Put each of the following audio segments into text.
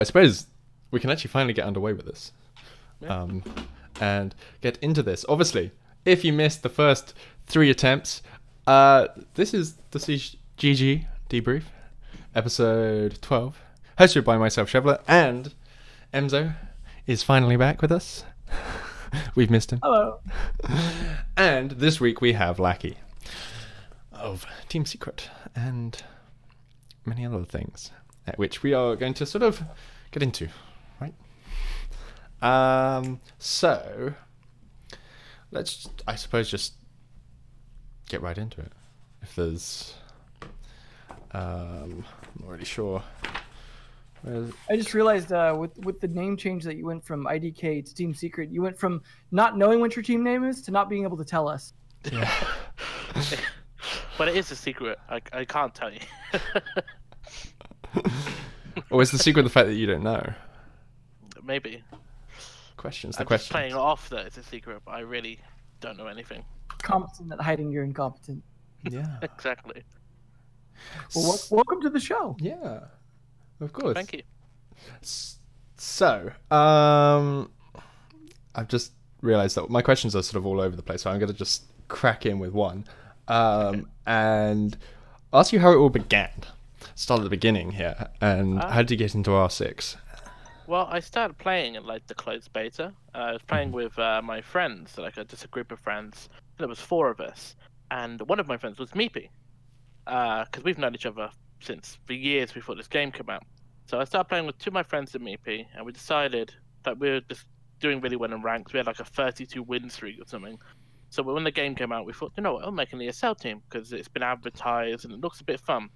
suppose we can actually finally get underway with this. Yeah. And get into this. Obviously, if you missed the first 3 attempts, this is the CGG Debrief, episode 12, hosted by myself, Shevla, and mzo is finally back with us. We've missed him. Hello. And this week we have Lacky of Team Secret and many other things, which we are going to sort of get into, right? So let's, I suppose, just get right into it. If there's, I'm not really sure. I just realized with the name change that you went from IDK to Team Secret, you went from not knowing what your team name is to not being able to tell us. Yeah. But it is a secret. I can't tell you. Or is the secret the fact that you don't know? Maybe. Questions. I'm just playing it off that it's a secret, but I really don't know anything. Competent at hiding you're incompetent. Yeah. Exactly. Well, welcome to the show. Yeah. Of course. Thank you. So, I've just realised that my questions are sort of all over the place, so I'm going to just crack in with one, and ask you how it all began. Start at the beginning here, and how did you get into R6? Well, I started playing in like the closed beta. I was playing with my friends, like just a group of friends. There was 4 of us, and one of my friends was Meepy, because we've known each other since for years before this game came out. So I started playing with 2 of my friends and Meepy, and we decided that we were just doing really well in ranks. We had like a 32 win streak or something. So when the game came out, we thought, you know what, I'll make an ESL team because it's been advertised and it looks a bit fun.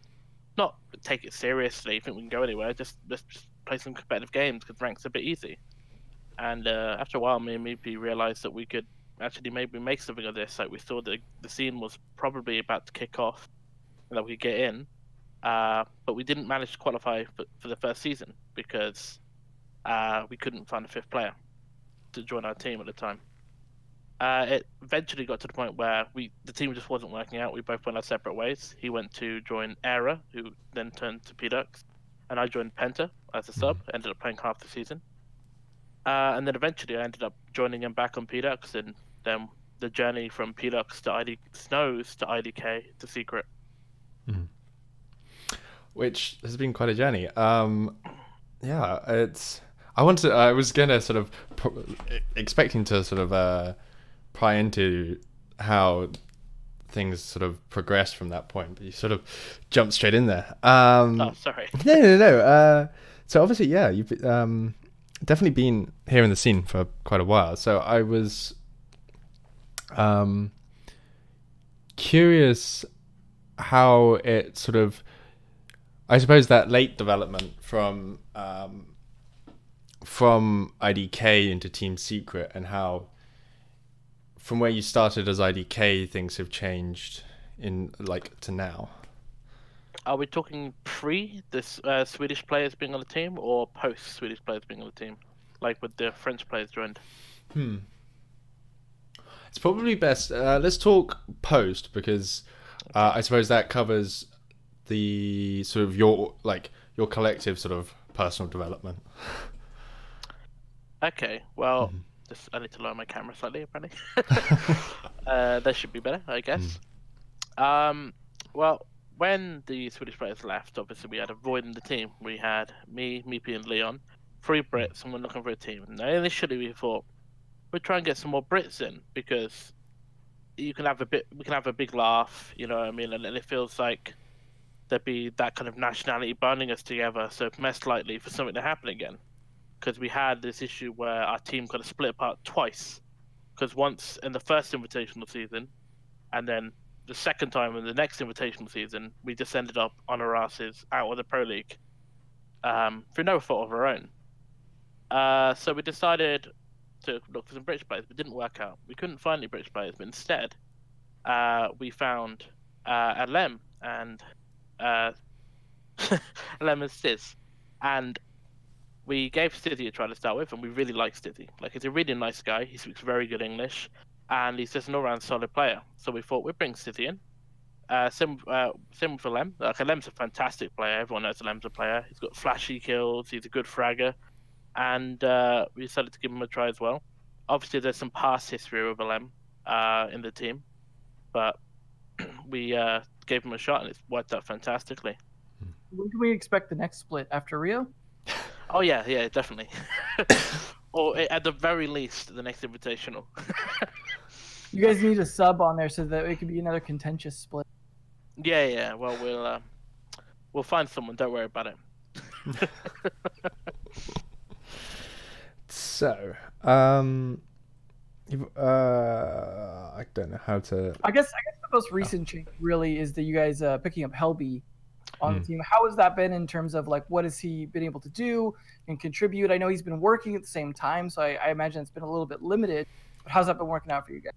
Not take it seriously, think we can go anywhere, just let's just play some competitive games because rank's a bit easy. And after a while, me and Meepy realized that we could actually maybe make something of this. Like we thought that the scene was probably about to kick off and that we could get in. But we didn't manage to qualify for the first season because we couldn't find a 5th player to join our team at the time. It eventually got to the point where the team just wasn't working out. We both went our separate ways. He went to join Era, who then turned to P-Dux, and I joined Penta as a sub. Ended up playing half the season. And then eventually I ended up joining him back on P-Dux, and then the journey from P-Dux to Snows to IDK to Secret. Mm-hmm. Which has been quite a journey. Yeah, it's. I was gonna sort of expecting to sort of pry into how things sort of progressed from that point, but you sort of jumped straight in there. Oh, sorry. No. So obviously, yeah, you've definitely been here in the scene for quite a while. So I was curious how it sort of. I suppose that late development from IDK into Team Secret, and how from where you started as IDK things have changed in like to now. Are we talking pre this Swedish players being on the team, or post Swedish players being on the team, like with the French players joined? It's probably best. Let's talk post, because I suppose that covers the sort of your collective sort of personal development. Okay, well, I need to lower my camera slightly, apparently. That should be better, I guess. Well, when the Swedish players left, obviously we had a void in the team. We had me, Meepy, and Leon, 3 Brits, and we're looking for a team. Now, initially we thought we'd try and get some more Brits in, because we can have a big laugh, you know what I mean, and it feels like there'd be that kind of nationality binding us together, so it's less likely for something to happen again. Because we had this issue where our team kind of split apart twice. Because once in the first invitational season, and then the second time in the next invitational season, we just ended up on our asses out of the Pro League through no fault of our own. So we decided to look for some British players, but it didn't work out. We couldn't find any British players, but instead we found Alem and Alem and Stiz. And we gave Stizzy a try to start with, and we really like Stizzy. Like, he's a really nice guy. He speaks very good English, and he's just an all-round solid player. So we thought we'd bring Stizzy in, Same with Lem. Like Lem's a fantastic player. Everyone knows Lem's a player. He's got flashy kills. He's a good fragger, and we decided to give him a try as well. Obviously, there's some past history with Lem in the team, but we gave him a shot, and it's worked out fantastically. When can we expect the next split after Rio? Oh yeah, definitely. Or at the very least, the next invitational. You guys need a sub on there so that it could be another contentious split. Yeah. Well, we'll find someone. Don't worry about it. So, I don't know how to. I guess the most recent change really is that you guys picking up Helby on the team. How has that been in terms of like what has he been able to do and contribute? I know he's been working at the same time, so I imagine it's been a little bit limited. But how's that been working out for you guys?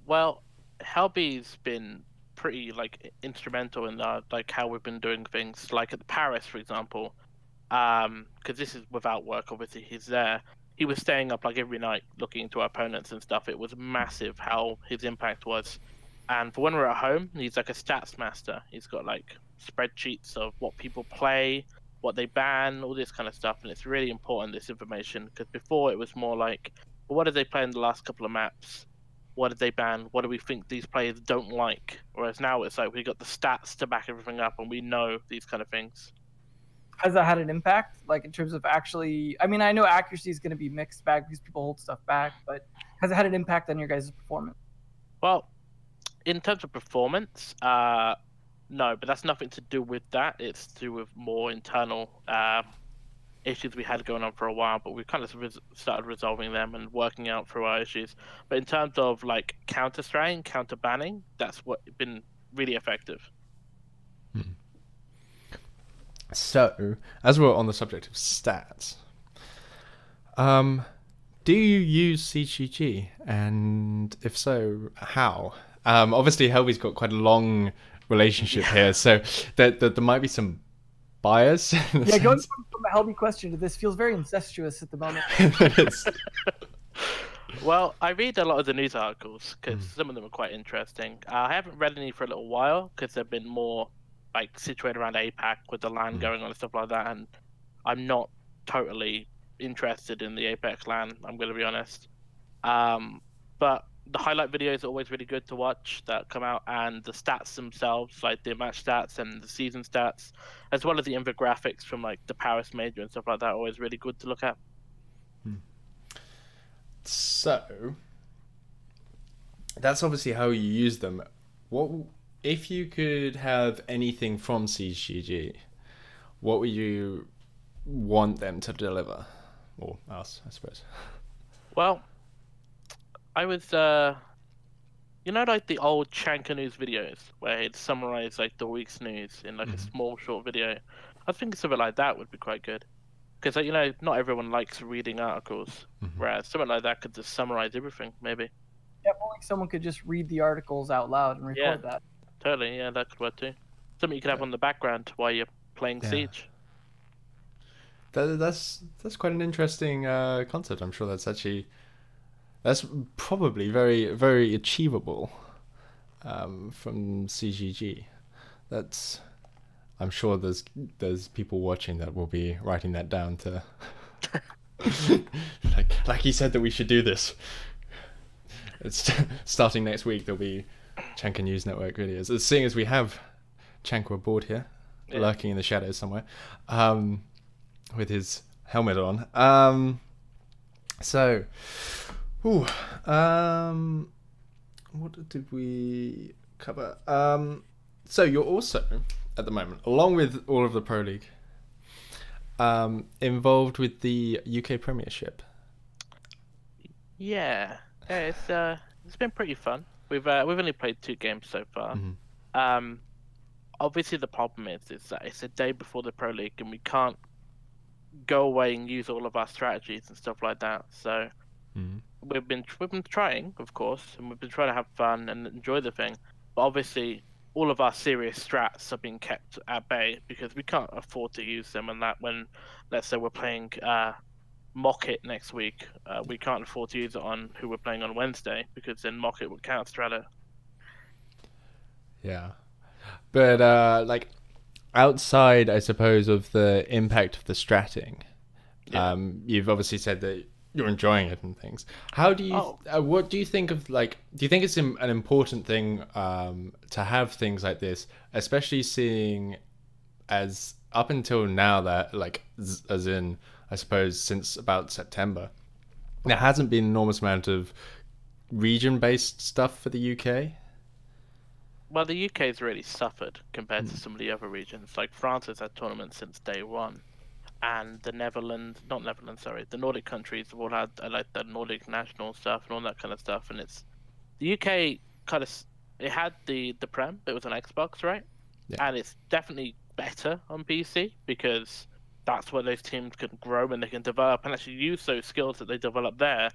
Well, Helby's been pretty like instrumental in like how we've been doing things. Like at Paris, for example, because this is without work. Obviously, he's there. He was staying up like every night looking into our opponents and stuff. It was massive how his impact was. And for when we're at home, he's like a stats master. He's got like spreadsheets of what people play, what they ban, all this kind of stuff. And it's really important, this information, because before it was more like, well, what did they play in the last couple of maps? What did they ban? What do we think these players don't like? Whereas now it's like we got the stats to back everything up and we know these kind of things. Has that had an impact, like in terms of actually? I mean, I know accuracy is going to be mixed bag because people hold stuff back, but has it had an impact on your guys' performance? Well, in terms of performance, no, but that's nothing to do with that. It's to do with more internal issues we had going on for a while, but we kind of started resolving them and working out through our issues. But in terms of like counter-straying, counter-banning, that's what been really effective. So, as we're on the subject of stats, do you use CGG? And if so, how? Obviously, Helby's got quite a long relationship here, so there might be some bias. Yeah, going from a Helby question to this feels very incestuous at the moment. Well, I read a lot of the news articles because some of them are quite interesting. I haven't read any for a little while because they've been more like situated around APAC with the LAN going on and stuff like that, and I'm not totally interested in the Apex LAN, I'm going to be honest. But the highlight videos are always really good to watch that come out, and the stats themselves, like the match stats and the season stats, as well as the infographics from like the Paris Major and stuff like that, are always really good to look at. So, that's obviously how you use them. What if you could have anything from CGG? What would you want them to deliver, or us, I suppose? Well, I was, you know, like the old Chanka News videos where he'd summarize like the week's news in like a small short video. I was thinking something like that would be quite good, because like, you know, not everyone likes reading articles, whereas something like that could just summarize everything, maybe. Yeah, well, like someone could just read the articles out loud and record that. Totally, yeah, that could work too. Something you could have on the background while you're playing Siege. That's quite an interesting concept. I'm sure that's probably very, very achievable from CGG. I'm sure there's people watching that will be writing that down to like he said that we should do this. It's starting next week. There'll be Chanka News Network videos. Seeing as we have Chanka aboard here, lurking in the shadows somewhere, with his helmet on. What did we cover? So you're also, at the moment, along with all of the Pro League, involved with the UK Premiership. Yeah, it's been pretty fun. We've only played 2 games so far. Obviously the problem is that it's a day before the Pro League and we can't go away and use all of our strategies and stuff like that. So we've been trying, of course, and we've been trying to have fun and enjoy the thing. But obviously all of our serious strats are being kept at bay because we can't afford to use them. And that when, let's say we're playing Mock It next week, we can't afford to use it on who we're playing on Wednesday, because then Mock It would counter strat it. Yeah. But like outside, I suppose, of the impact of the stratting, Yeah. you've obviously said that you're enjoying it and things. How do you? Oh, What do you think of like? Do you think it's an important thing to have things like this, especially seeing as up until now that like as in I suppose since about September, there hasn't been an enormous amount of region-based stuff for the UK. well, the UK's really suffered compared to some of the other regions. Like France has had tournaments since day one, and the Netherlands, not Netherlands, sorry, the Nordic countries have all had like the Nordic national stuff and all that kind of stuff. And it's the UK kind of it had the Prem, it was on Xbox, right? Yeah. And it's definitely better on PC because that's where those teams can grow and they can develop and actually use those skills that they develop there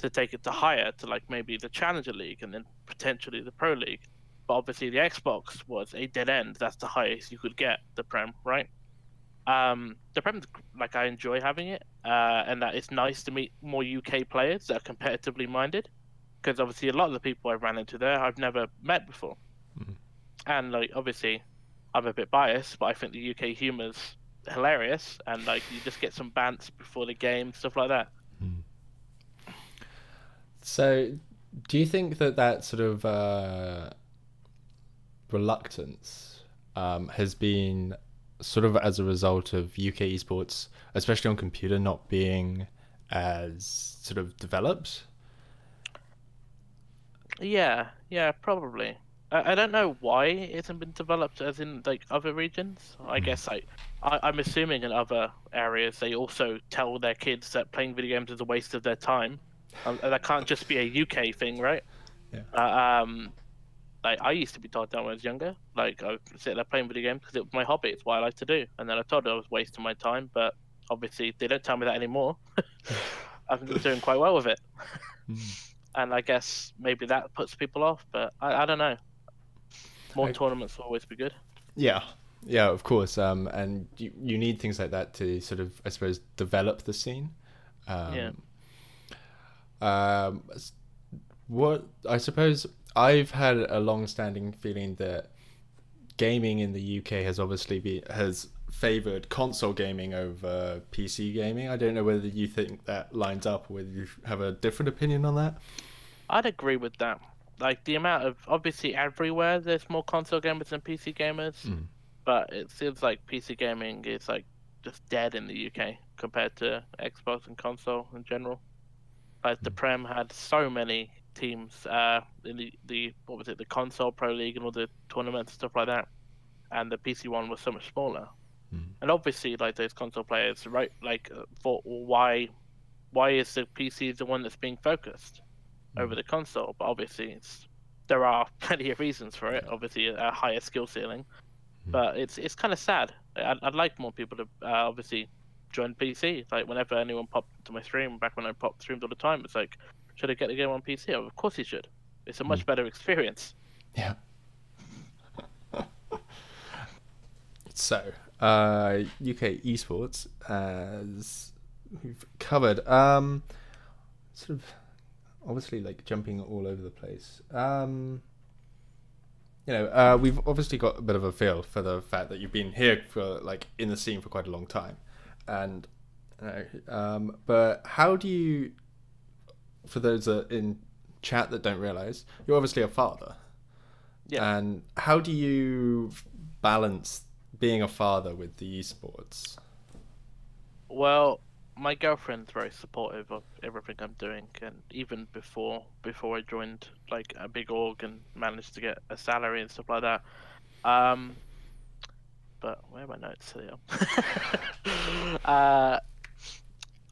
to take it to higher, to like maybe the Challenger League and then potentially the Pro League. But obviously the Xbox was a dead end. That's the highest you could get the Prem, right? The Prem, like I enjoy having it, and that it's nice to meet more UK players that are competitively minded, because obviously a lot of the people I ran into there I've never met before, and like obviously I'm a bit biased, but I think the UK humor's hilarious, and like you just get some bants before the game, stuff like that. So, do you think that that sort of reluctance has been sort of as a result of UK esports, especially on computer, not being as sort of developed? Yeah, yeah, probably. I don't know why it hasn't been developed as in like other regions. I guess I'm assuming in other areas they also tell their kids that playing video games is a waste of their time. And that can't just be a UK thing, right? Yeah. Like I used to be told that when I was younger. Like I would sit there playing video games because it was my hobby. It's what I like to do. And then I told them I was wasting my time, but obviously they don't tell me that anymore. I'm doing quite well with it. And I guess maybe that puts people off, but I don't know. More tournaments will always be good. Yeah, yeah, of course. And you need things like that to sort of, I suppose, develop the scene. Yeah. What I suppose I've had a long-standing feeling that gaming in the UK has favored console gaming over PC gaming. I don't know whether you think that lines up or whether you have a different opinion on that. I'd agree with that. Like the amount of obviously everywhere there's more console gamers than PC gamers, but it seems like PC gaming is like just dead in the UK compared to Xbox and console in general. Like the Prem had so many teams in the what was it, the console Pro League and all the tournaments and stuff like that, and the PC one was so much smaller. And obviously, like those console players, right? Like, thought, well, why is the PC the one that's being focused over the console? But obviously, there are plenty of reasons for it. Obviously, a higher skill ceiling, but it's kind of sad. I'd like more people to obviously join PC. Like whenever anyone popped to my stream, back when I popped streams all the time, it's like, should I get the game on PC? Oh, of course you should. It's a much better experience. Yeah. So, UK esports, as we've covered, sort of obviously like jumping all over the place. We've obviously got a bit of a feel for the fact that you've been here for like in the scene for quite a long time, and but how do you, for those in chat that don't realize, you're obviously a father. Yeah. And how do you balance being a father with the esports? Well, my girlfriend's very supportive of everything I'm doing, and even before I joined like a big org and managed to get a salary and stuff like that. But where are my notes here?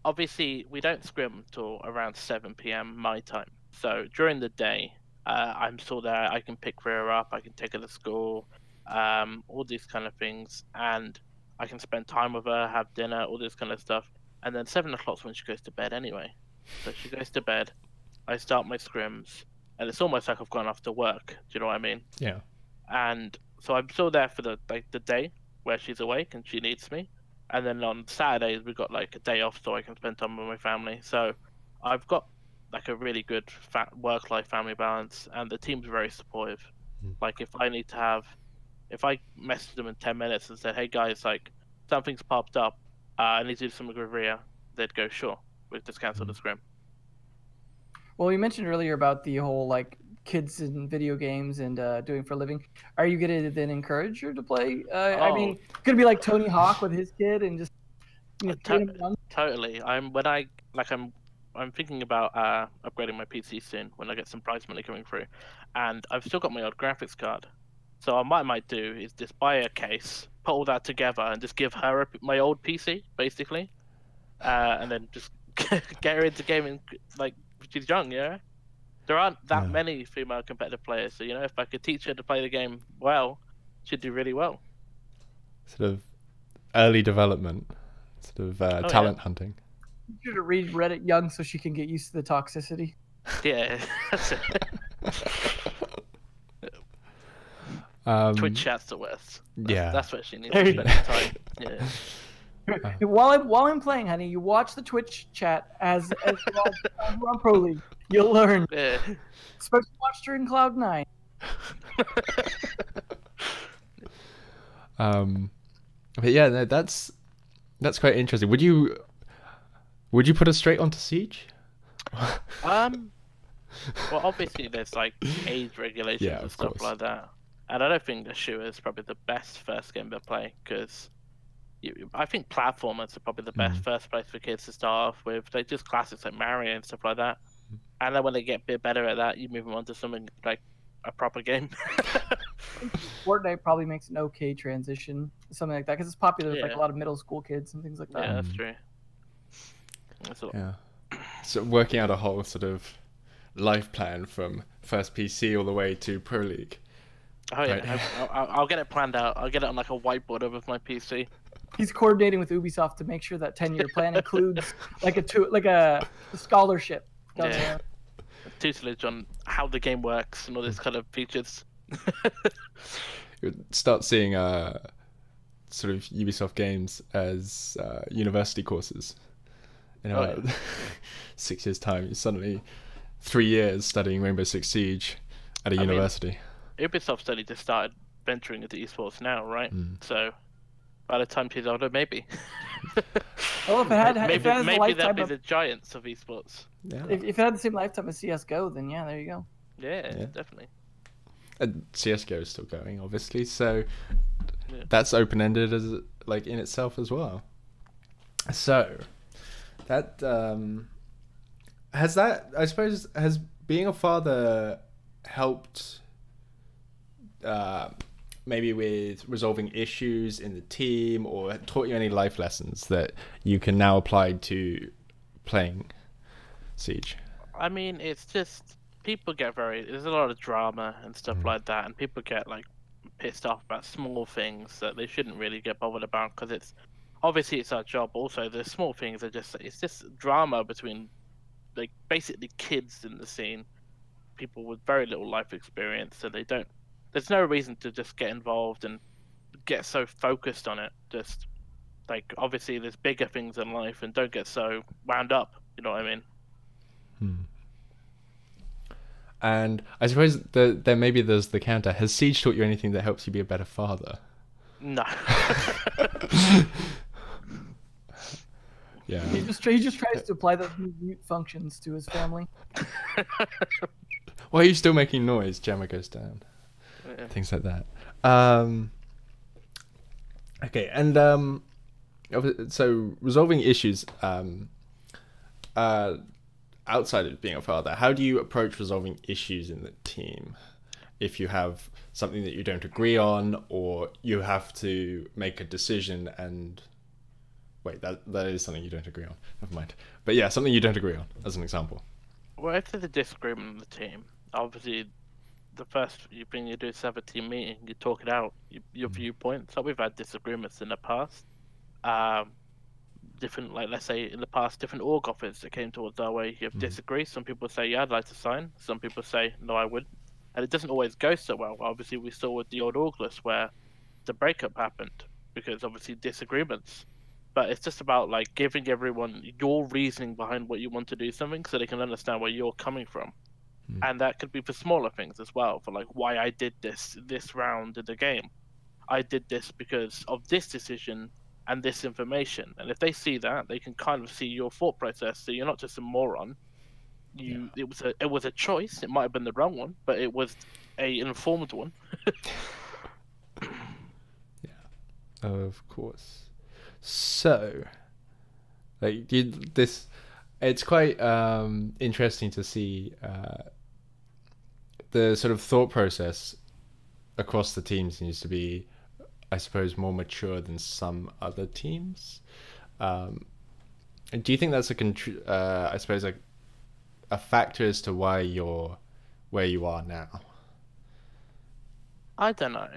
Obviously, we don't scrim till around 7 p.m. my time. So during the day, I'm still there. I can pick her up. I can take her to school. All these kind of things, and I can spend time with her, have dinner, all this kind of stuff. And then 7 o'clock's when she goes to bed anyway. So she goes to bed. I start my scrims, and it's almost like I've gone off to work. Do you know what I mean? Yeah. And so I'm still there for the day where she's awake and she needs me. And then on Saturdays we got like a day off so I can spend time with my family. So I've got like a really good work-life family balance, and the team's very supportive. Like if if I messaged them in 10 minutes and said, "Hey guys, like something's popped up, I need to do something with Ria," they'd go, "Sure, we'll just cancel the scrim." Well, you mentioned earlier about the whole like kids in video games and doing for a living. Are you gonna then encourage her to play? I mean, gonna be like Tony Hawk with his kid and just train him young? Totally. I'm thinking about upgrading my PC soon when I get some prize money coming through, and I've still got my old graphics card. So what I might do is just buy a case, put all that together, and just give her my old PC basically, and then just get her into gaming like she's young. Yeah, there aren't that many female competitive players, so if I could teach her to play the game well, she'd do really well. Sort of early development, sort of talent hunting. You should read Reddit young so she can get used to the toxicity. Yeah, that's it. Twitch chat's the worst. That's what she needs to spend time. Yeah. While I'm playing, honey, you watch the Twitch chat as we're on Pro League. You'll learn. Yeah. Especially watch during Cloud9. But yeah, no, that's quite interesting. Would you put us straight onto Siege? Well, obviously there's like age regulations and stuff like that, and I don't think the shooter is probably the best first game to play because I think platformers are probably the best first place for kids to start off with. They just classics like Mario and stuff like that, and then when they get a bit better at that, you move them on to something like a proper game. Fortnite probably makes an okay transition, something like that, because it's popular with like a lot of middle school kids and things like that. Yeah, that's true. Yeah. So working out a whole sort of life plan from first PC all the way to Pro League. Oh yeah, right. I'll get it planned out. I'll get it on like a whiteboard over my PC. He's coordinating with Ubisoft to make sure that 10-year plan includes like a scholarship. Yeah. Tutelage on how the game works and all this kind of features. You start seeing sort of Ubisoft games as university courses. Like 6 years time, you're suddenly 3 years studying Rainbow Six Siege at a university. Ubisoft's only just started venturing into esports now, right? So by the time she's older, maybe. Well, if maybe they'll be the giants of esports. Yeah. If it had the same lifetime as CS:GO, then yeah, there you go. Yeah, definitely. And CS:GO is still going, obviously, so that's open-ended as like in itself as well. So that has being a father helped maybe with resolving issues in the team, or taught you any life lessons that you can now apply to playing Siege? I mean, it's just people get there's a lot of drama and stuff like that, and people get like pissed off about small things that they shouldn't really get bothered about because it's our job. Also, the small things are it's just drama between like basically kids in the scene, people with very little life experience, so there's no reason to just get involved and get so focused on it. Just like obviously there's bigger things in life, and don't get so wound up, you know what I mean? And I suppose there maybe there's the counter. Has Siege taught you anything that helps you be a better father? No. Yeah. He just tries to apply those mute functions to his family. Why are you still making noise? Jammer goes down. Yeah. Things like that. Okay, and so resolving issues outside of being a father, how do you approach resolving issues in the team? If you have something that you don't agree on, or you have to make a decision and wait, that is something you don't agree on. Never mind. But yeah, something you don't agree on, as an example. Well, if there's a disagreement in the team, obviously the first thing you do is have a team meeting. You talk it out, your viewpoints. So we've had disagreements in the past. Different, like let's say in the past, different org offers that came towards our way. You have disagree. Some people say, yeah, I'd like to sign. Some people say, no, I wouldn't. And it doesn't always go so well. Obviously, we saw with the old org list where the breakup happened because obviously disagreements. But it's just about like giving everyone your reasoning behind what you want to do something, so they can understand where you're coming from. And that could be for smaller things as well, for like why I did this round in the game. I did this because of this decision and this information. And if they see that, they can kind of see your thought process. So you're not just a moron. It was a choice. It might have been the wrong one, but it was a informed one. Yeah, of course. So, like, it's quite interesting to see the sort of thought process across the teams seems to be, I suppose, more mature than some other teams. Do you think that's I suppose, a factor as to why you're where you are now? I don't know.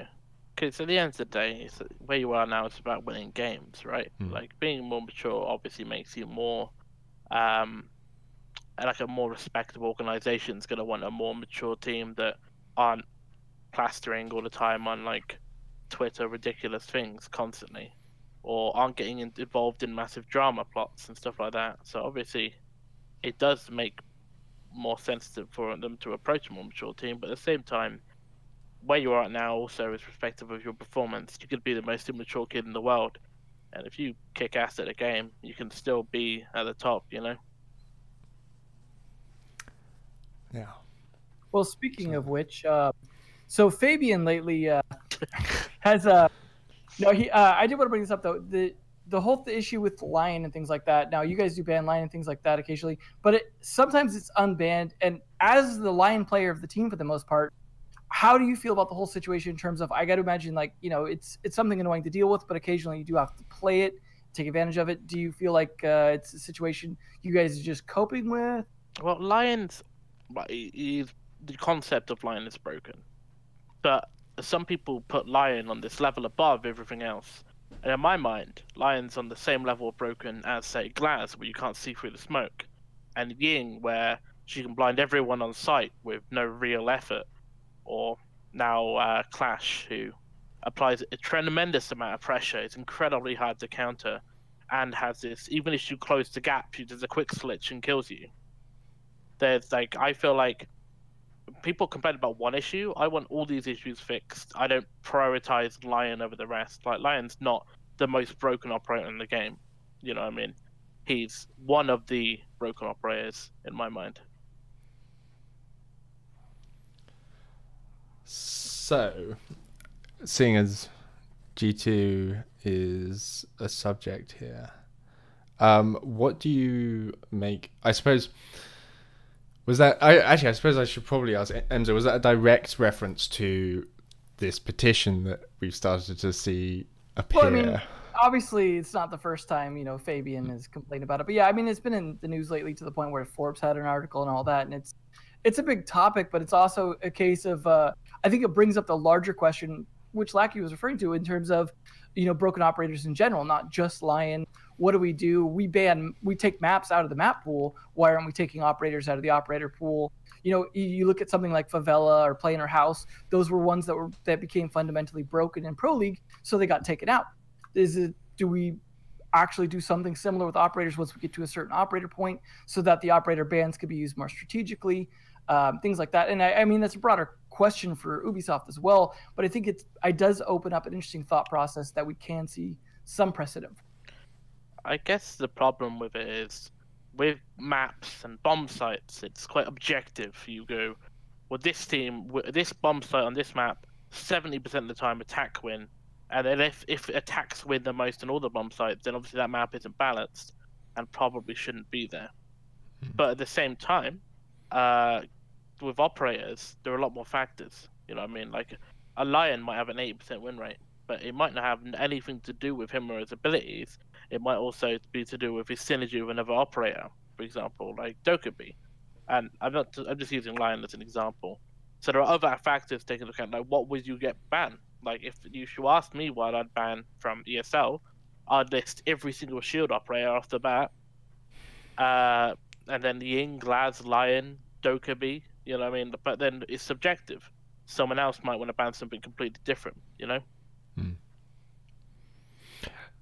Because at the end of the day, where you are now is about winning games, right? Like, being more mature obviously makes you more, like a more respectable organization is going to want a more mature team that aren't plastering all the time on, like, Twitter ridiculous things constantly, or aren't getting involved in massive drama plots and stuff like that. So obviously, it does make more sense for them to approach a more mature team, but at the same time, where you are at now also is respective of your performance. You could be the most immature kid in the world, and if you kick ass at a game, you can still be at the top, you know? Yeah. Well, speaking of which, so Fabian lately has no, he I did want to bring this up though. The whole issue with Lion and things like that. Now you guys do ban Lion and things like that occasionally, but sometimes it's unbanned. And as the Lion player of the team for the most part, how do you feel about the whole situation in terms of, I got to imagine, like, you know, it's something annoying to deal with, but occasionally you do have to play it, take advantage of it. Do you feel like it's a situation you guys are just coping with? Well, Lion's, the concept of Lion is broken, but some people put Lion on this level above everything else. And in my mind, Lion's on the same level of broken as, say, Glaz, where you can't see through the smoke, and Ying, where she can blind everyone on sight with no real effort, or now Clash, who applies a tremendous amount of pressure. It's incredibly hard to counter, and has this, even if you close the gap, she does a quick switch and kills you. There's, like, I feel like people complain about one issue. I want all these issues fixed. I don't prioritize Lion over the rest. Like, Lion's not the most broken operator in the game. You know what I mean? He's one of the broken operators in my mind. So, seeing as G2 is a subject here, what do you make? I suppose I suppose I should probably ask Mzo. Was that a direct reference to this petition that we've started to see appear? Well, I mean, obviously, it's not the first time, you know, Fabian has complained about it. But yeah, I mean, it's been in the news lately to the point where Forbes had an article and all that, and it's a big topic. But it's also a case of I think it brings up the larger question, which Lacky was referring to, in terms of, you know, broken operators in general, not just Lion. What do? We take maps out of the map pool. Why aren't we taking operators out of the operator pool? You know, you look at something like Favela or Play in Our House. Those were ones that became fundamentally broken in Pro League, so they got taken out. Do we actually do something similar with operators once we get to a certain operator point, so that the operator bans could be used more strategically? Things like that. And I mean, that's a broader question for Ubisoft as well, but I think it does open up an interesting thought process that we can see some precedent. I guess the problem with it is, with maps and bomb sites, it's quite objective. You go, well, this team, this bomb site on this map, 70% of the time attack win, and then if attacks win the most on all the bomb sites, then obviously that map isn't balanced and probably shouldn't be there. But at the same time, with operators, there are a lot more factors. You know what I mean? Like, a Lion might have an 80% win rate, but it might not have anything to do with him or his abilities. It might also be to do with his synergy with another operator, for example, like Dokkaebi. And I'm just using Lion as an example. So there are other factors taken into account, like what would you get banned? Like, if you asked me what I'd ban from ESL, I'd list every single shield operator off the bat. And then Ying, Glaz, Lion, Dokkaebi, you know what I mean? But then it's subjective. Someone else might want to ban something completely different, you know?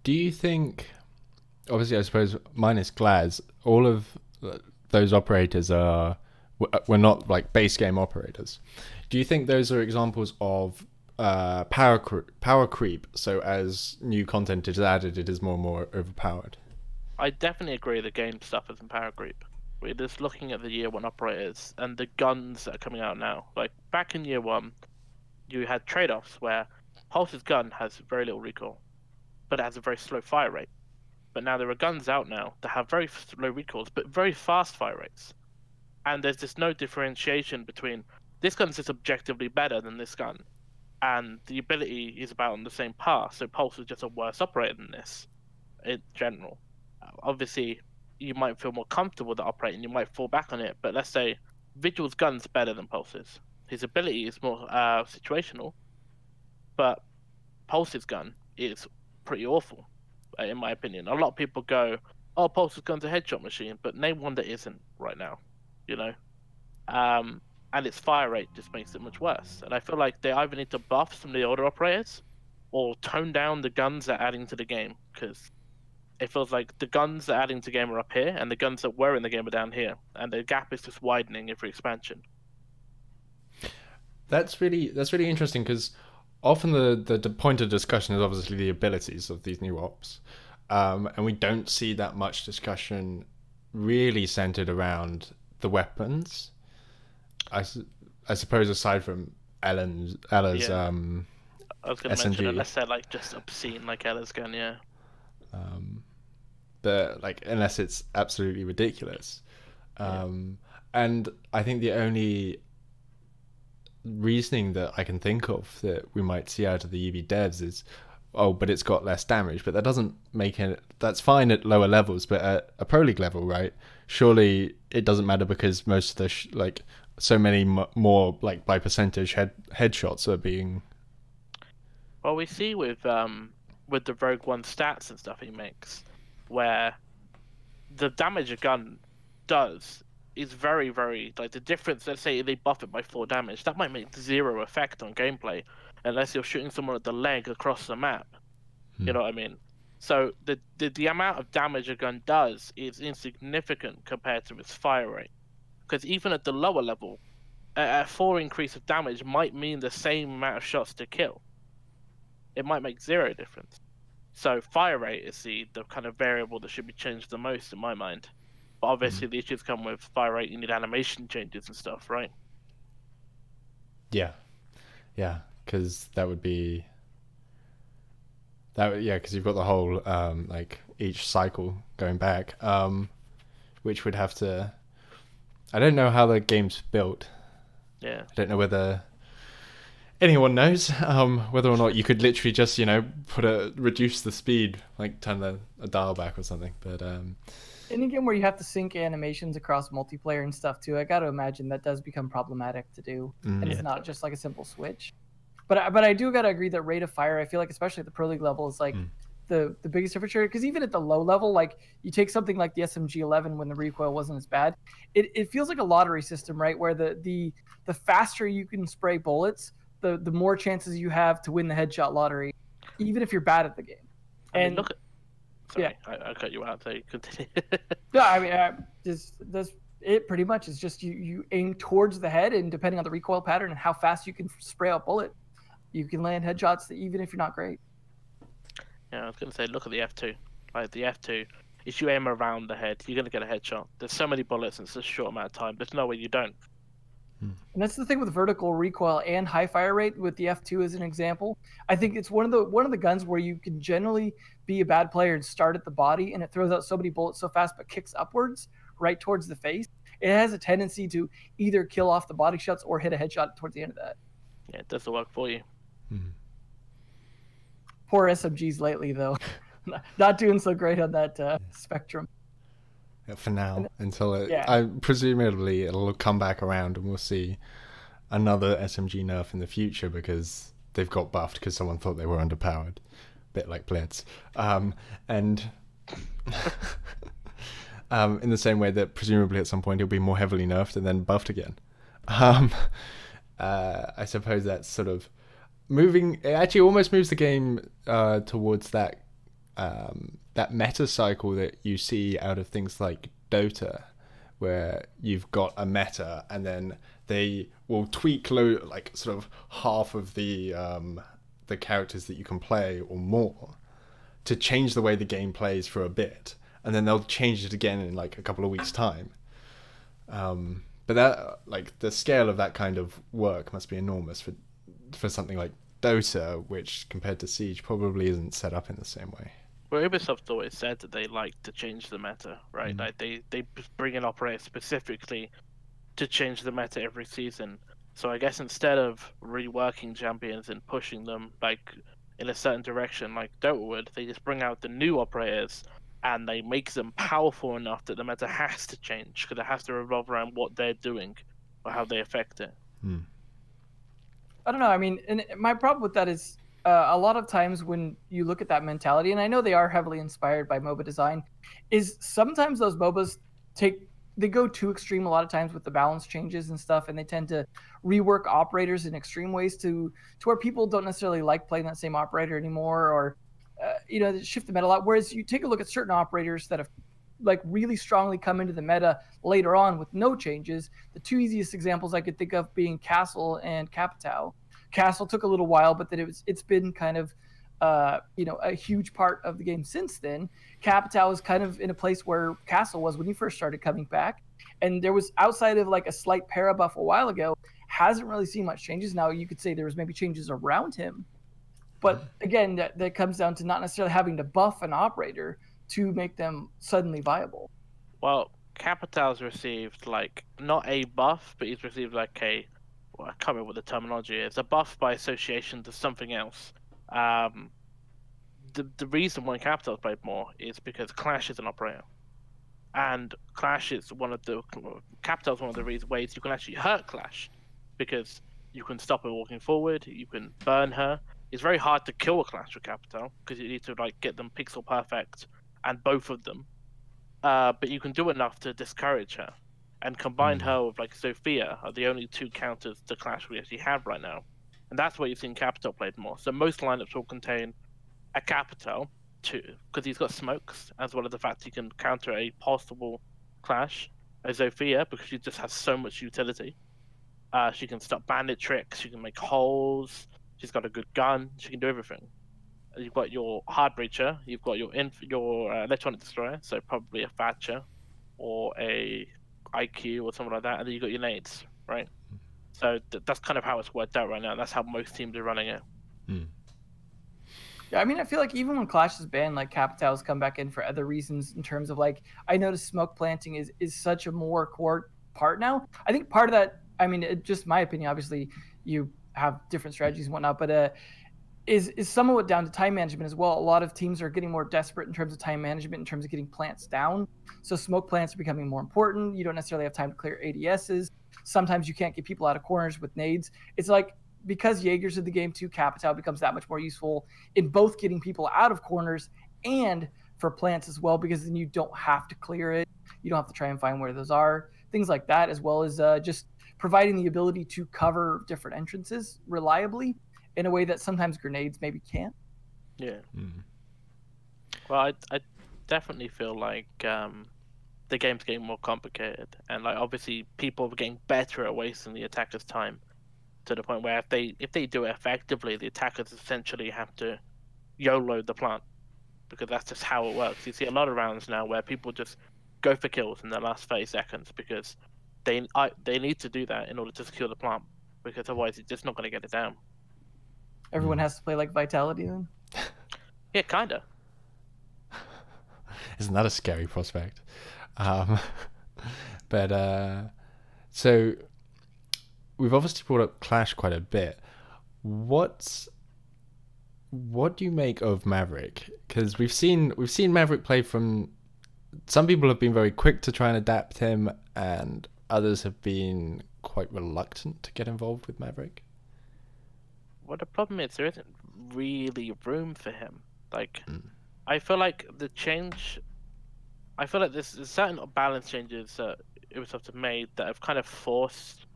Do you think, obviously I suppose minus Glaz, all of those operators were not like base game operators. Do you think those are examples of power creep. So as new content is added, it is more and more overpowered. I definitely agree the game suffers in power creep. We're just looking at the year one operators and the guns that are coming out now. Like back in year one, you had trade-offs where Pulse's gun has very little recoil, but it has a very slow fire rate. But now there are guns out now that have very low recoils, but very fast fire rates. And there's just no differentiation between this gun's just objectively better than this gun. And the ability is about on the same par, so Pulse is just a worse operator than this in general. Obviously, you might feel more comfortable with the operator and you might fall back on it, but let's say Vigil's gun's better than Pulse's. His ability is more situational, but Pulse's gun is pretty awful, in my opinion. A lot of people go, oh, Pulse's gun's a headshot machine, but name one that isn't right now, you know? And its fire rate just makes it much worse. And I feel like they either need to buff some of the older operators or tone down the guns that are adding to the game, because it feels like the guns that are adding to the game are up here and the guns that were in the game are down here, and the gap is just widening every expansion. That's really interesting, because often the point of discussion is obviously the abilities of these new ops, and we don't see that much discussion really centered around the weapons. I suppose aside from Ella's I was going to SMG. mention unless they're like just obscene like Ella's gun, yeah. But like unless it's absolutely ridiculous, and I think the only reasoning that I can think of that we might see out of the EV devs is, oh, but it's got less damage, but that doesn't make it. That's fine at lower levels, but at a Pro League level, right? Surely it doesn't matter, because most of the so many more like by percentage headshots are being. Well, we see with the Rogue One stats and stuff he makes, where the damage a gun does is very, very, like the difference, let's say they buff it by 4 damage, that might make 0 effect on gameplay unless you're shooting someone at the leg across the map. You know what I mean? So the amount of damage a gun does is insignificant compared to its fire rate. Because even at the lower level, a 4 increase of damage might mean the same amount of shots to kill. It might make 0 difference. So fire rate is the kind of variable that should be changed the most in my mind. But obviously the issues come with fire rate, you need animation changes and stuff, right? Yeah, because that would be because you've got the whole like each cycle going back, which would have to. I don't know how the game's built. Yeah. I don't know whether anyone knows whether or not you could literally just reduce the speed, like turn a dial back or something. But any game where you have to sync animations across multiplayer and stuff too, I got to imagine that does become problematic to do, and it's not just like a simple switch. But I do got to agree that rate of fire, I feel like especially at the Pro League level, is like the biggest difference here. Because even at the low level, like you take something like the SMG-11 when the recoil wasn't as bad, it feels like a lottery system, right? Where the faster you can spray bullets, the more chances you have to win the headshot lottery, even if you're bad at the game. I mean, look at. Sorry, I cut you out. So you continue. Yeah, I mean, it pretty much is just you aim towards the head, and depending on the recoil pattern and how fast you can spray out bullet, you can land headshots even if you're not great. Yeah, I was going to say, look at the F2. Like the F2, if you aim around the head, you're going to get a headshot. There's so many bullets in such a short amount of time. There's no way you don't. And that's the thing with vertical recoil and high fire rate with the F2 as an example. I think it's one of the guns where you can generally be a bad player and start at the body, and it throws out so many bullets so fast but kicks upwards right towards the face. It has a tendency to either kill off the body shots or hit a headshot towards the end of that. Yeah, it does the work for you. Poor SMGs lately, though. Not doing so great on that spectrum. For now, until presumably it'll come back around and we'll see another SMG nerf in the future, because they've got buffed because someone thought they were underpowered, bit like Blitz, and in the same way that presumably at some point he'll be more heavily nerfed and then buffed again. I suppose that's sort of moving. It actually almost moves the game towards that meta cycle that you see out of things like Dota, where you've got a meta and then they will tweak like sort of half of the characters that you can play or more to change the way the game plays for a bit, and then they'll change it again in like a couple of weeks' time. But that, like, the scale of that kind of work must be enormous for something like Dota, which compared to Siege probably isn't set up in the same way. Well, Ubisoft always said that they like to change the meta, right? Like they bring in operators specifically to change the meta every season. So I guess instead of reworking champions and pushing them like in a certain direction like Dota would, they just bring out the new operators and they make them powerful enough that the meta has to change because it has to revolve around what they're doing or how they affect it. I don't know. I mean, and my problem with that is a lot of times when you look at that mentality, and I know they are heavily inspired by MOBA design, is sometimes those MOBAs they go too extreme a lot of times with the balance changes and stuff, and they tend to rework operators in extreme ways to where people don't necessarily like playing that same operator anymore, or shift the meta a lot. Whereas you take a look at certain operators that have like really strongly come into the meta later on with no changes. The two easiest examples I could think of being Castle and Capitao. Castle took a little while, but then it's been kind of a huge part of the game since then. Capitao is kind of in a place where Castle was when he first started coming back, and there was, outside of like a slight para buff a while ago, hasn't really seen much changes. Now you could say there was maybe changes around him, but again, that comes down to not necessarily having to buff an operator to make them suddenly viable. Well, Capitao's received like not a buff, but he's received like I can't remember what the terminology is, a buff by association to something else. The reason why Capitao's played more is because Clash is an operator, and Clash is Capitao's one of the ways you can actually hurt Clash, because you can stop her walking forward, you can burn her. It's very hard to kill a Clash with Capitao because you need to like get them pixel perfect and both of them, but you can do enough to discourage her, and combine her with like Sophia are the only two counters to Clash we actually have right now, and that's where you've seen Capitao played more. So most lineups will contain a Capitao too, because he's got smokes, as well as the fact he can counter a possible Clash. A Sophia, because she just has so much utility. She can stop bandit tricks, she can make holes, she's got a good gun, she can do everything. You've got your hard breacher, you've got your electronic destroyer, so probably a Thatcher or a IQ or something like that, and then you've got your nades, right? So that's kind of how it's worked out right now. That's how most teams are running it. Yeah, I mean, I feel like even when Clash is banned, like Capitao's come back in for other reasons, in terms of like, I noticed smoke planting is such a more core part now. I think part of that, I mean, just my opinion, obviously you have different strategies and whatnot, but is somewhat down to time management as well. A lot of teams are getting more desperate in terms of time management, in terms of getting plants down. So smoke plants are becoming more important. You don't necessarily have time to clear ADSs. Sometimes you can't get people out of corners with nades. It's like, because Jaeger's in the game too, Capitao becomes that much more useful in both getting people out of corners and for plants as well, because then you don't have to clear it. You don't have to try and find where those are. Things like that, as well as just providing the ability to cover different entrances reliably in a way that sometimes grenades maybe can't. Yeah. Well, I definitely feel like the game's getting more complicated, and like obviously people are getting better at wasting the attacker's time, to the point where if they do it effectively, the attackers essentially have to YOLO the plant, because that's just how it works. You see a lot of rounds now where people just go for kills in the last 30 seconds because they need to do that in order to secure the plant, because otherwise it's just not going to get it down. Everyone has to play like Vitality then? Yeah, kinda. Isn't that a scary prospect? But so we've obviously brought up Clash quite a bit. What do you make of Maverick? Because we've seen Maverick play from. Some people have been very quick to try and adapt him, and others have been quite reluctant to get involved with Maverick. Well, the problem is there isn't really room for him. Like, I feel like there's certain balance changes that Ubisoft have made that have kind of forced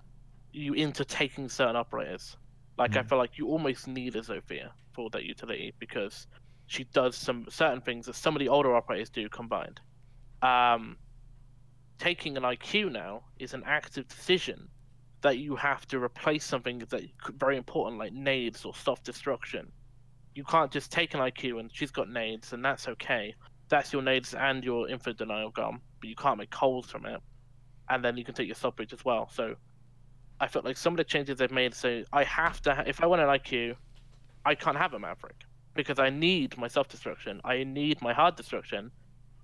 you into taking certain operators. Like, I feel like you almost need a Zofia for that utility, because she does some certain things that some of the older operators do combined. taking an IQ now is an active decision that you have to replace something that very important, like nades or self-destruction. You can't just take an IQ and she's got nades, and that's okay. That's your nades and your infinite denial gun, but you can't make holes from it. And then you can take your sub bridge as well. So I felt like some of the changes they've made. So I have to, if I want an IQ, I can't have a Maverick because I need my self-destruction. I need my hard destruction.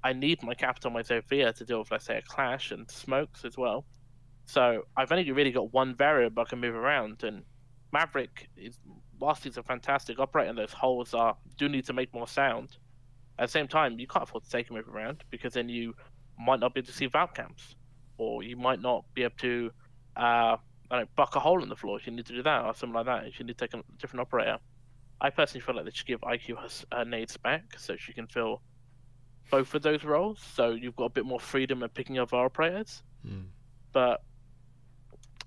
I need my capital, my Zofia to deal with, let's say, a clash and smokes as well. So I've only really got one variable I can move around, and Maverick is, whilst he's a fantastic operator, and those holes do need to make more sound. At the same time, you can't afford to take him around because then you might not be able to see valve camps, or you might not be able to, I don't know, buck a hole in the floor if you need to do that, or something like that. If you need to take a different operator, I personally feel like they should give IQ her nades back so she can fill both of those roles. So you've got a bit more freedom in picking up our operators, but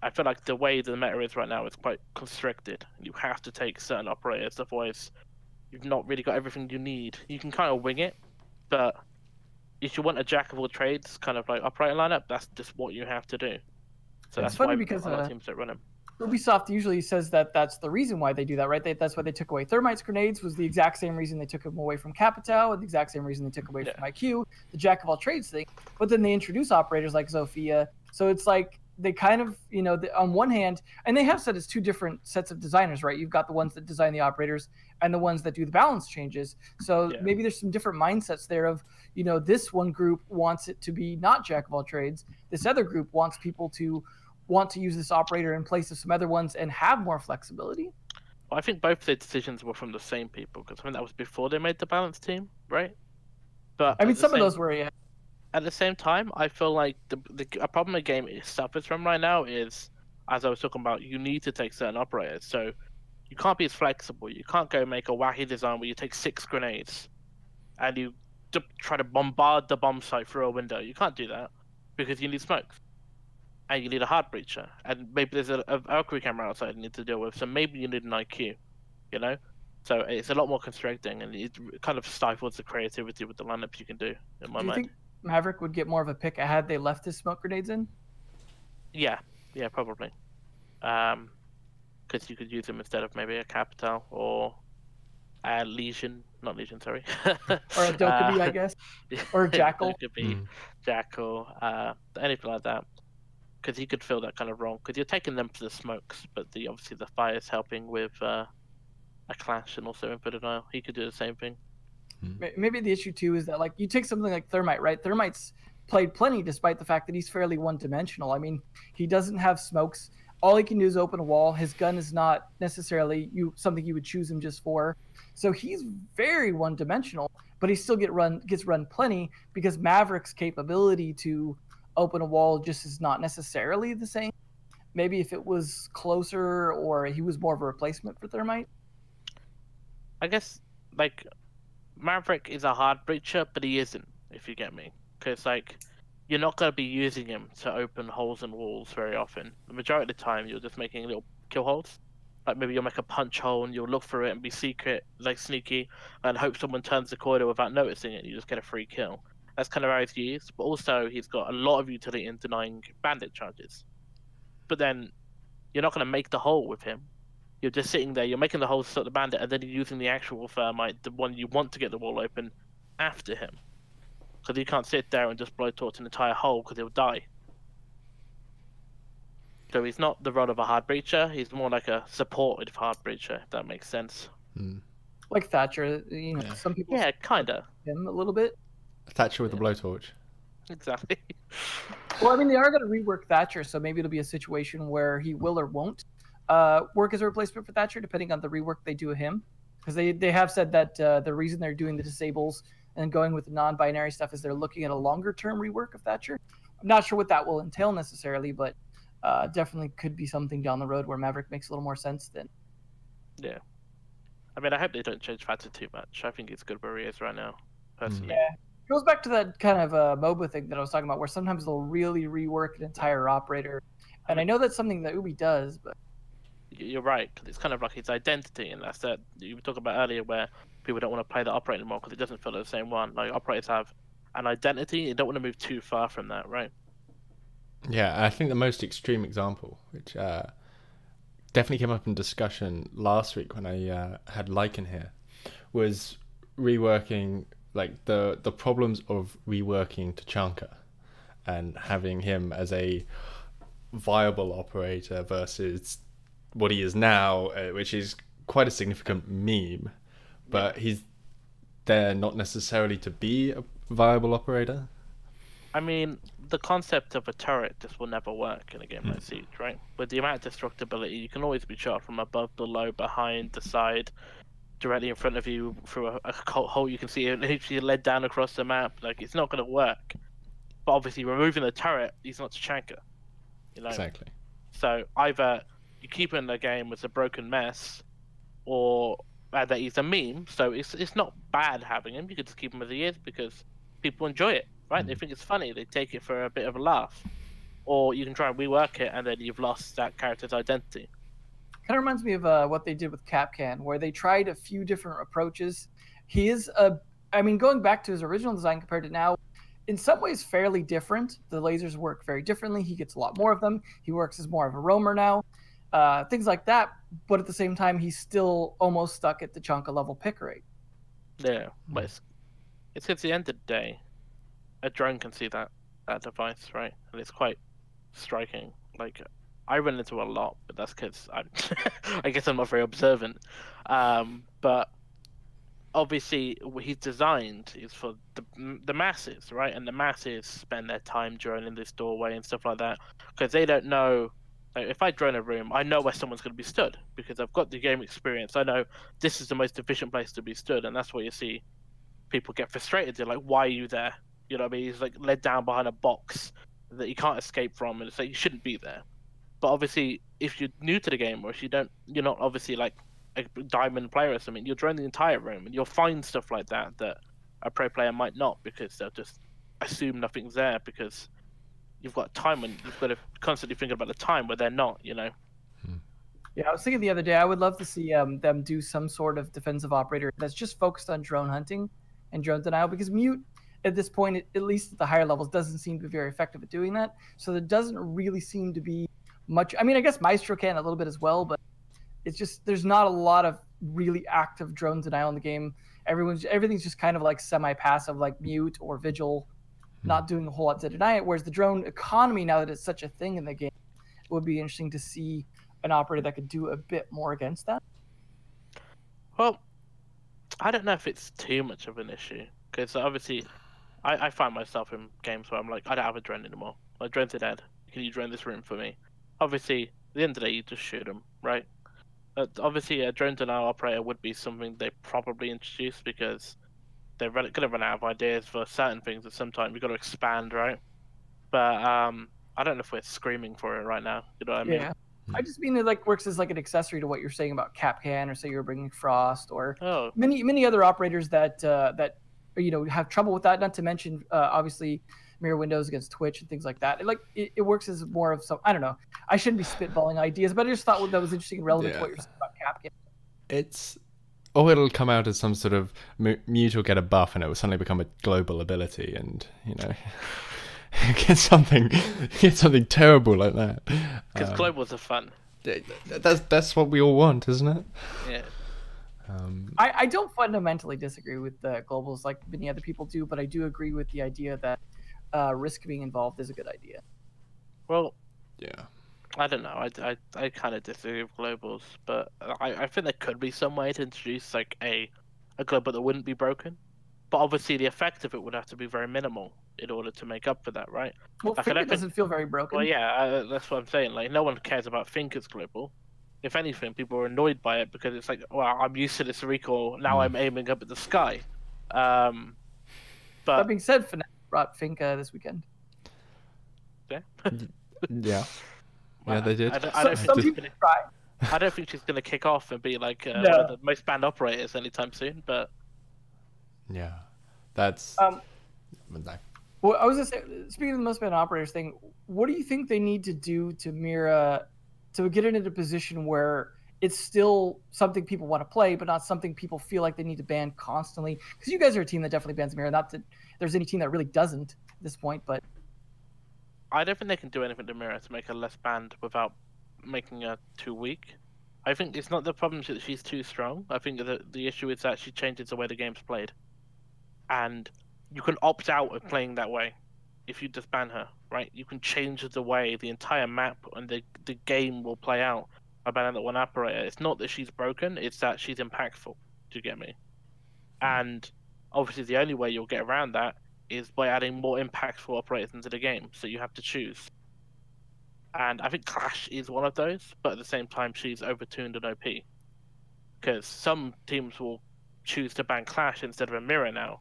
I feel like the way the meta is right now is quite constricted. You have to take certain operators, otherwise you've not really got everything you need. You can kind of wing it, but if you want a jack of all trades kind of like operator lineup, that's just what you have to do. So It's that's funny why because a lot of teams don't run him. Ubisoft usually says that that's the reason why they do that, right? That's why they took away Thermite's grenades, was the exact same reason they took them away from Capital, and the exact same reason they took away from IQ, the jack of all trades thing. But then they introduce operators like Zofia. So it's like they kind of, on one hand, and they have said it's two different sets of designers, right? You've got the ones that design the operators and the ones that do the balance changes. So maybe there's some different mindsets there of, this one group wants it to be not jack of all trades. This other group wants people to want to use this operator in place of some other ones and have more flexibility. Well, I think both their decisions were from the same people, because I think that was before they made the balance team, right? But I mean, some of those were, yeah. At the same time, I feel like a problem the game suffers from right now is, as I was talking about, you need to take certain operators. So you can't be as flexible. You can't go make a wacky design where you take 6 grenades and you try to bombard the bomb site through a window. You can't do that because you need smokes. And you need a hard breacher. And maybe there's a Valkyrie camera outside you need to deal with. So maybe you need an IQ, So it's a lot more constricting, and it kind of stifles the creativity with the lineups you can do, in my mind. Do you think Maverick would get more of a pick had they left his smoke grenades in? Yeah, probably. Because you could use them instead of maybe a Capital or a Legion. Not Legion, sorry. Or a Dokkaebi, I guess. Or a Jackal. Dokkaebi, Jackal, anything like that. Because he could fill that kind of role. Because you're taking them for the smokes, but obviously the fire's helping with a clash and also infinite denial. He could do the same thing. Maybe the issue too is that, like, you take something like Thermite, right? Thermite's played plenty despite the fact that he's fairly one-dimensional. I mean, he doesn't have smokes. All he can do is open a wall. His gun is not necessarily something you would choose him just for. So he's very one-dimensional, but he still gets run plenty because Maverick's capability to open a wall just is not necessarily the same. Maybe if it was closer or he was more of a replacement for Thermite. I guess, like, Maverick is a hard breacher, but he isn't, if you get me. Because, like, you're not going to be using him to open holes in walls very often. The majority of the time, you're just making little kill holes. Like, maybe you'll make a punch hole and you'll look through it and be secret, like sneaky, and hope someone turns the corner without noticing it and you just get a free kill. That's kind of how he's used. But also, he's got a lot of utility in denying bandit charges. But then, you're not going to make the hole with him. You're just sitting there, you're making the hole to stop the bandit, and then you're using the actual Thermite, the one you want to get the wall open, after him. Because he can't sit there and just blowtorch an entire hole because he'll die. So he's not the role of a hard breacher, he's more like a supported hard breacher, if that makes sense. Like Thatcher, some people... Yeah, kinda. Him a little bit. Thatcher with the blowtorch. Exactly. Well, I mean, they are going to rework Thatcher, so maybe it'll be a situation where he will or won't work as a replacement for Thatcher, depending on the rework they do of him. Because they have said that the reason they're doing the disables and going with the non-binary stuff is they're looking at a longer-term rework of Thatcher. I'm not sure what that will entail necessarily, but definitely could be something down the road where Maverick makes a little more sense then. Yeah. I mean, I hope they don't change Thatcher too much. I think it's good where he is right now, personally. Yeah. It goes back to that kind of MOBA thing that I was talking about, where sometimes they'll really rework an entire operator. And I know that's something that Ubi does, but... You're right, because it's kind of like his identity, and that's that you were talking about earlier, where people don't want to play the operator anymore because it doesn't feel like the same one. Like, operators have an identity, you don't want to move too far from that, right? Yeah, I think the most extreme example, which definitely came up in discussion last week when I had Lycan here, was reworking, like the problems of reworking Tachanka and having him as a viable operator versus what he is now, which is quite a significant meme, but he's there not necessarily to be a viable operator. I mean, the concept of a turret just will never work in a game like Siege, right? With the amount of destructibility, you can always be shot from above, below, behind, the side, directly in front of you through a hole you can see it literally led down across the map. Like, it's not going to work. But obviously, removing the turret, he's not Tachanka. You know? Exactly. So either you keep him in the game as a broken mess, or that he's a meme. So it's not bad having him. You could just keep him as he is because people enjoy it, right? They think it's funny. They take it for a bit of a laugh. Or you can try and rework it, and then you've lost that character's identity. Kind of reminds me of what they did with Capcan, where they tried a few different approaches. He is I mean, going back to his original design compared to now, in some ways fairly different. The lasers work very differently. He gets a lot more of them. He works as more of a roamer now, things like that. But at the same time, he's still almost stuck at the Tachanka level pick rate. Yeah, but it's at the end of the day, a drone can see that device, right? And it's quite striking. Like, I run into a lot, but that's because I guess I'm not very observant. But obviously, what he's designed is for the masses, right? And the masses spend their time droning this doorway and stuff like that because they don't know. Like, if I drone a room, I know where someone's going to be stood because I've got the game experience. I know this is the most efficient place to be stood, and that's where you see people get frustrated. They're like, "Why are you there?" You know what I mean? He's like led down behind a box that you can't escape from, and it's like you shouldn't be there. But obviously, if you're new to the game, or if you're not obviously like a diamond player or something, you'll drone the entire room, and you'll find stuff like that a pro player might not because they'll just assume nothing's there because you've got time and you've got to constantly think about the time where they're not, you know. Yeah, I was thinking the other day, I would love to see them do some sort of defensive operator that's just focused on drone hunting and drone denial, because Mute, at this point, at least at the higher levels, doesn't seem to be very effective at doing that. So there doesn't really seem to be much. I mean, I guess Maestro can a little bit as well, but it's just there's not a lot of really active drone denial in the game. Everything's just kind of like semi-passive, like Mute or Vigil, not doing a whole lot to deny it. Whereas the drone economy, now that it's such a thing in the game, it would be interesting to see an operator that could do a bit more against that. Well, I don't know if it's too much of an issue because obviously I find myself in games where I'm like, I don't have a drone anymore. My drones are dead. Can you drone this room for me? Obviously, at the end of the day, you just shoot them, right? Obviously, a drone denial operator would be something they probably introduce because they're going to run out of ideas for certain things at some time. You've got to expand, right? But I don't know if we're screaming for it right now. You know what I mean? Yeah. I just mean it like works as like an accessory to what you're saying about Capcan, or say you're bringing Frost, or many other operators that have trouble with that. Not to mention obviously mirror windows against Twitch and things like that. It works as more of some, I don't know. I shouldn't be spitballing ideas, but I just thought that was interesting and relevant to what you're saying about Capcan. It'll come out as some sort of Mute will get a buff and it will suddenly become a global ability, and get something terrible like that. Because globals are fun. That's what we all want, isn't it? Yeah. I don't fundamentally disagree with the globals like many other people do, but I do agree with the idea that risk being involved is a good idea. Well, yeah. I don't know. I kind of disagree with globals, but I think there could be some way to introduce like a global that wouldn't be broken. But obviously, the effect of it would have to be very minimal in order to make up for that, right? Well, like, Finka doesn't feel very broken. Well, yeah, that's what I'm saying. Like, no one cares about Finka's global. If anything, people are annoyed by it because it's like, well, I'm used to this recoil. Now I'm aiming up at the sky. But that being said, Fnatic brought Finka this weekend. Yeah. Yeah. Yeah, they did. I don't some people try. I don't think she's going to kick off and be like one of the most banned operators anytime soon. But yeah, that's. Well, I was gonna say, speaking of the most banned operators thing, what do you think they need to do to Mira to get it into a position where it's still something people want to play, but not something people feel like they need to ban constantly? Because you guys are a team that definitely bans Mira. Not that there's any team that really doesn't at this point, but I don't think they can do anything to Mira to make her less banned without making her too weak. I think it's not the problem that she's too strong. I think the issue is that she changes the way the game's played. And you can opt out of playing that way if you just ban her, right? You can change the way the entire map and the game will play out by banning that one operator. It's not that she's broken, it's that she's impactful. Do you get me? And obviously the only way you'll get around that is by adding more impactful operators into the game. So you have to choose. And I think Clash is one of those, but at the same time she's overtuned and OP. Because some teams will choose to ban Clash instead of a Mirror now,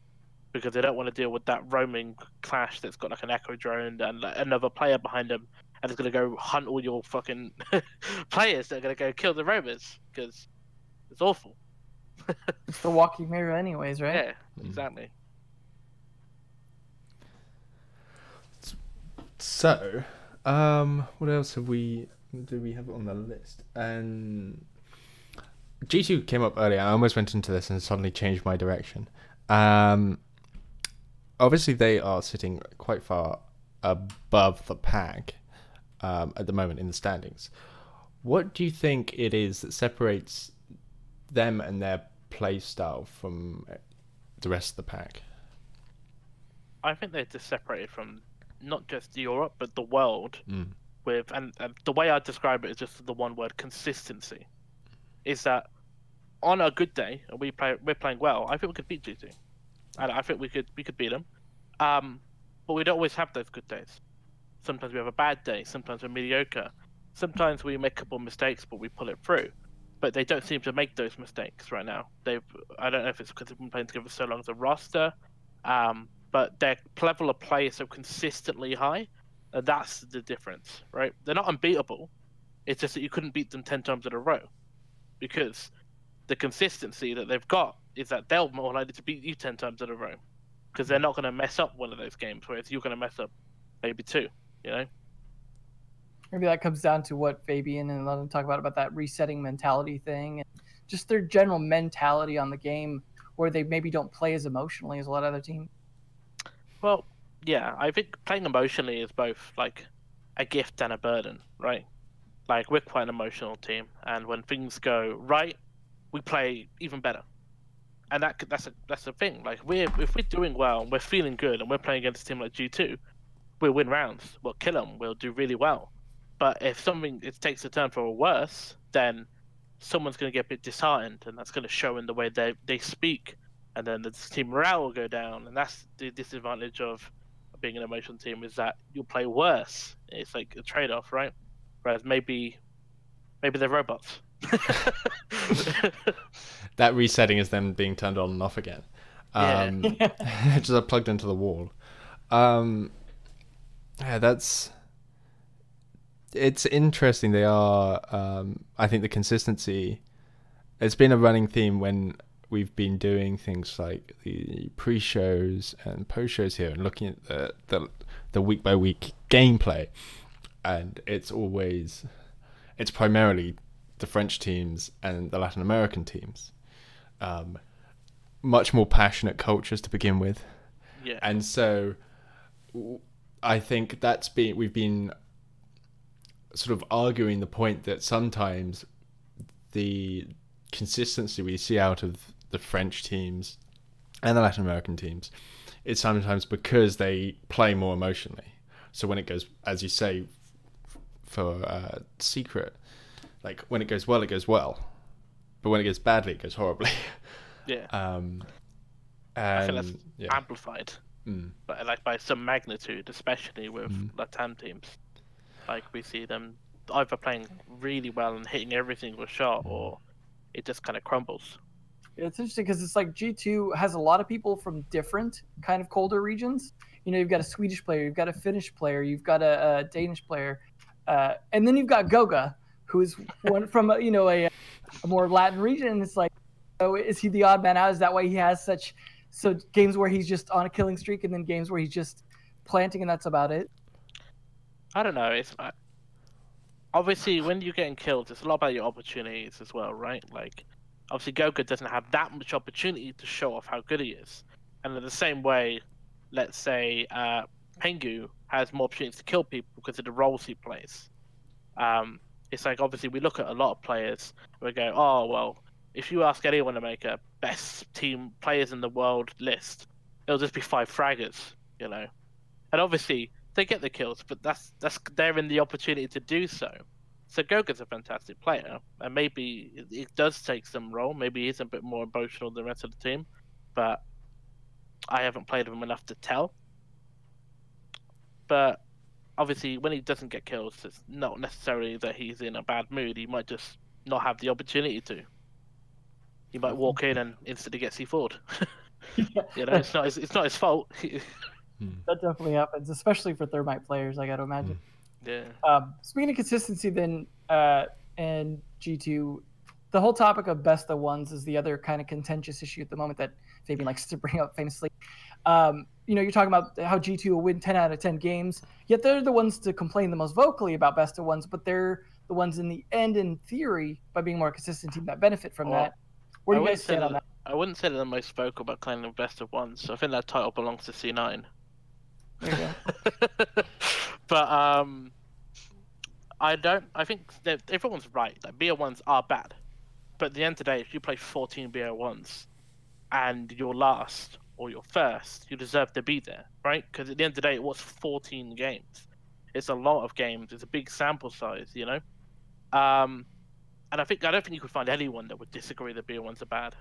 because they don't want to deal with that roaming Clash that's got like an echo drone and like, another player behind them, and it's going to go hunt all your fucking players that are going to go kill the roamers, because it's awful. It's the walking mirror anyways, right? Yeah, exactly. So, what else do we have on the list? And G2 came up earlier. I almost went into this and suddenly changed my direction. Obviously, they are sitting quite far above the pack at the moment in the standings. What do you think it is that separates them and their play style from the rest of the pack? I think they're just separated from not just Europe but the world with, and the way I describe it is just the one word: consistency. Is that on a good day and we're playing well, I think we could beat G2, and I think we could beat them. But we don't always have those good days. Sometimes we have a bad day. Sometimes we're mediocre. Sometimes we make a couple of mistakes, but we pull it through. But they don't seem to make those mistakes right now. I don't know if it's because they've been playing together so long as a roster, but their level of play is so consistently high, and that's the difference, right? They're not unbeatable. It's just that you couldn't beat them 10 times in a row, because the consistency that they've got is that they're more likely to beat you 10 times in a row, because they're not going to mess up one of those games, whereas you're going to mess up maybe 2, you know? Maybe that comes down to what Fabian and London talk about that resetting mentality thing, and just their general mentality on the game, where they maybe don't play as emotionally as a lot of other teams. Well, yeah, I think playing emotionally is both like a gift and a burden, right? Like, we're quite an emotional team, and when things go right, we play even better. And that's a thing. Like, if we're doing well and we're feeling good and we're playing against a team like G2, we'll win rounds, we'll kill them, we'll do really well. But if it takes a turn for a worse, then someone's going to get a bit disheartened, and that's going to show in the way they speak, and then the team morale will go down. And that's the disadvantage of being an emotional team, is that you'll play worse. It's like a trade-off, right? Whereas maybe they're robots. That resetting is then being turned on and off again. Just plugged into the wall. Yeah, it's interesting. They are, I think the consistency, it's been a running theme when we've been doing things like the pre-shows and post-shows here and looking at the week-by-week gameplay. And it's primarily the French teams and the Latin American teams. Much more passionate cultures to begin with. Yeah. And so I think we've been sort of arguing the point that sometimes the consistency we see out of the French teams and the Latin American teams is sometimes because they play more emotionally. So when it goes, as you say, for Secret, like when it goes well, it goes well, but when it goes badly, it goes horribly. Yeah. And I think that's amplified, but like by some magnitude, especially with Latam teams. Like, we see them either playing really well and hitting every single shot, or it just kind of crumbles. Yeah, it's interesting because it's like G2 has a lot of people from different kind of colder regions. You know, you've got a Swedish player, you've got a Finnish player, you've got a Danish player, and then you've got Goga, who's one from a more Latin region. It's like, oh, is he the odd man out? Is that why he has so games where he's just on a killing streak, and then games where he's just planting, and that's about it? I don't know. It's obviously when you're getting killed, it's a lot about your opportunities as well, right? Like, obviously Goga doesn't have that much opportunity to show off how good he is, and in the same way, let's say Pengu has more opportunities to kill people because of the roles he plays. It's like, obviously we look at a lot of players and we go, oh well, if you ask anyone to make a best team players in the world list, it'll just be 5 fraggers, you know. And obviously they get the kills, but that's they're in the opportunity to do so. So Goga's a fantastic player, and maybe it does take some role. Maybe he's a bit more emotional than the rest of the team, but I haven't played him enough to tell. But obviously, when he doesn't get kills, it's not necessarily that he's in a bad mood. He might just not have the opportunity to. He might walk in and instantly get C4'd. You know, it's not his fault. That definitely happens, especially for Thermite players, I got to imagine. Yeah. Speaking of consistency, then, and G2, the whole topic of best of ones is the other kind of contentious issue at the moment that Fabian likes to bring up famously. You know, you're talking about how G2 will win 10 out of 10 games, yet they're the ones to complain the most vocally about best of ones, but they're the ones in the end, in theory, by being more consistent team that benefit from that. Where do you guys stand on that? I wouldn't say they're the most vocal about claiming best of ones. I think that title belongs to C9. There you go. But I think that everyone's right. Like, BO1s are bad, but at the end of the day, if you play 14 BO1s and you're last or you're first, you deserve to be there, right? Because at the end of the day, it was 14 games. It's a lot of games. It's a big sample size, you know. And I don't think you could find anyone that would disagree that BO1s are bad.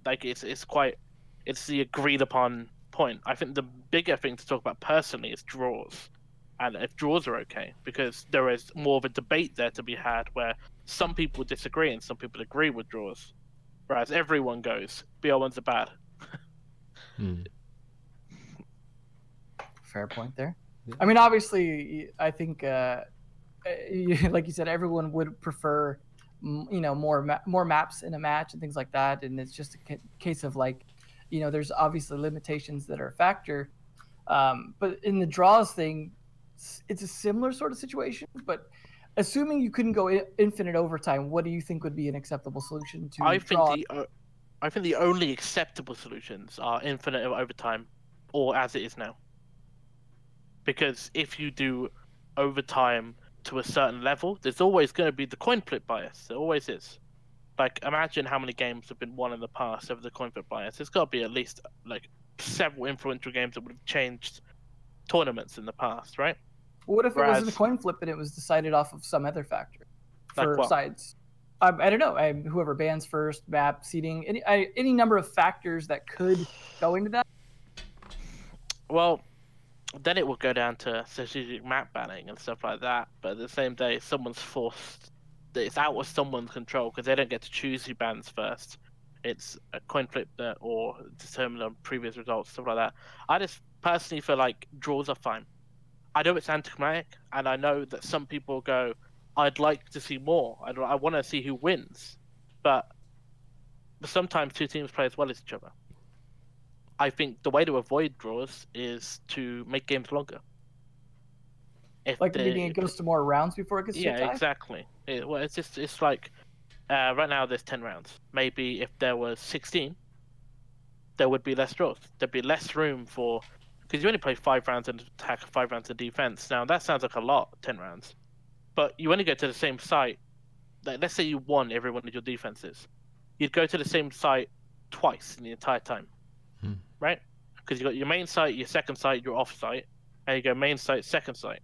Like it's the agreed upon point. I think the bigger thing to talk about personally is draws, and if draws are okay, because there is more of a debate there to be had where some people disagree and some people agree with draws, whereas everyone goes BO1s are bad. Fair point there. Yeah. I mean, obviously, I think, like you said, everyone would prefer, you know, more maps in a match and things like that, and it's just a case of, like, you know, there's obviously limitations that are a factor, but in the draws thing, it's a similar sort of situation. But assuming you couldn't go infinite overtime, what do you think would be an acceptable solution to I think the only acceptable solutions are infinite overtime, or as it is now. Because if you do overtime to a certain level, there's always going to be the coin flip bias. There always is. Like, imagine how many games have been won in the past over the coin flip bias. There's got to be at least like several influential games that would have changed tournaments in the past, right? What if it wasn't a coin flip and it was decided off of some other factor for sides? I don't know. Whoever bans first, map, seeding, any number of factors that could go into that. Well, then it will go down to strategic map banning and stuff like that. But at the same day, someone's forced. It's out of someone's control because they don't get to choose who bans first. It's a coin flip or determine on previous results, stuff like that. I just personally feel like draws are fine. I know it's anticlimactic, and I know that some people go, I'd like to see more. I want to see who wins. But sometimes two teams play as well as each other. I think the way to avoid draws is to make games longer. Meaning it goes to more rounds before it gets to a tie? Yeah, exactly. It's like right now there's 10 rounds. Maybe if there was 16, there would be less draws. There'd be less room for, because you only play 5 rounds in attack, 5 rounds in defense. Now that sounds like a lot, 10 rounds, but you only go to the same site. Like, let's say you won every one of your defenses, you'd go to the same site twice in the entire time, right? Because you got your main site, your second site, your off site, and you go main site, second site.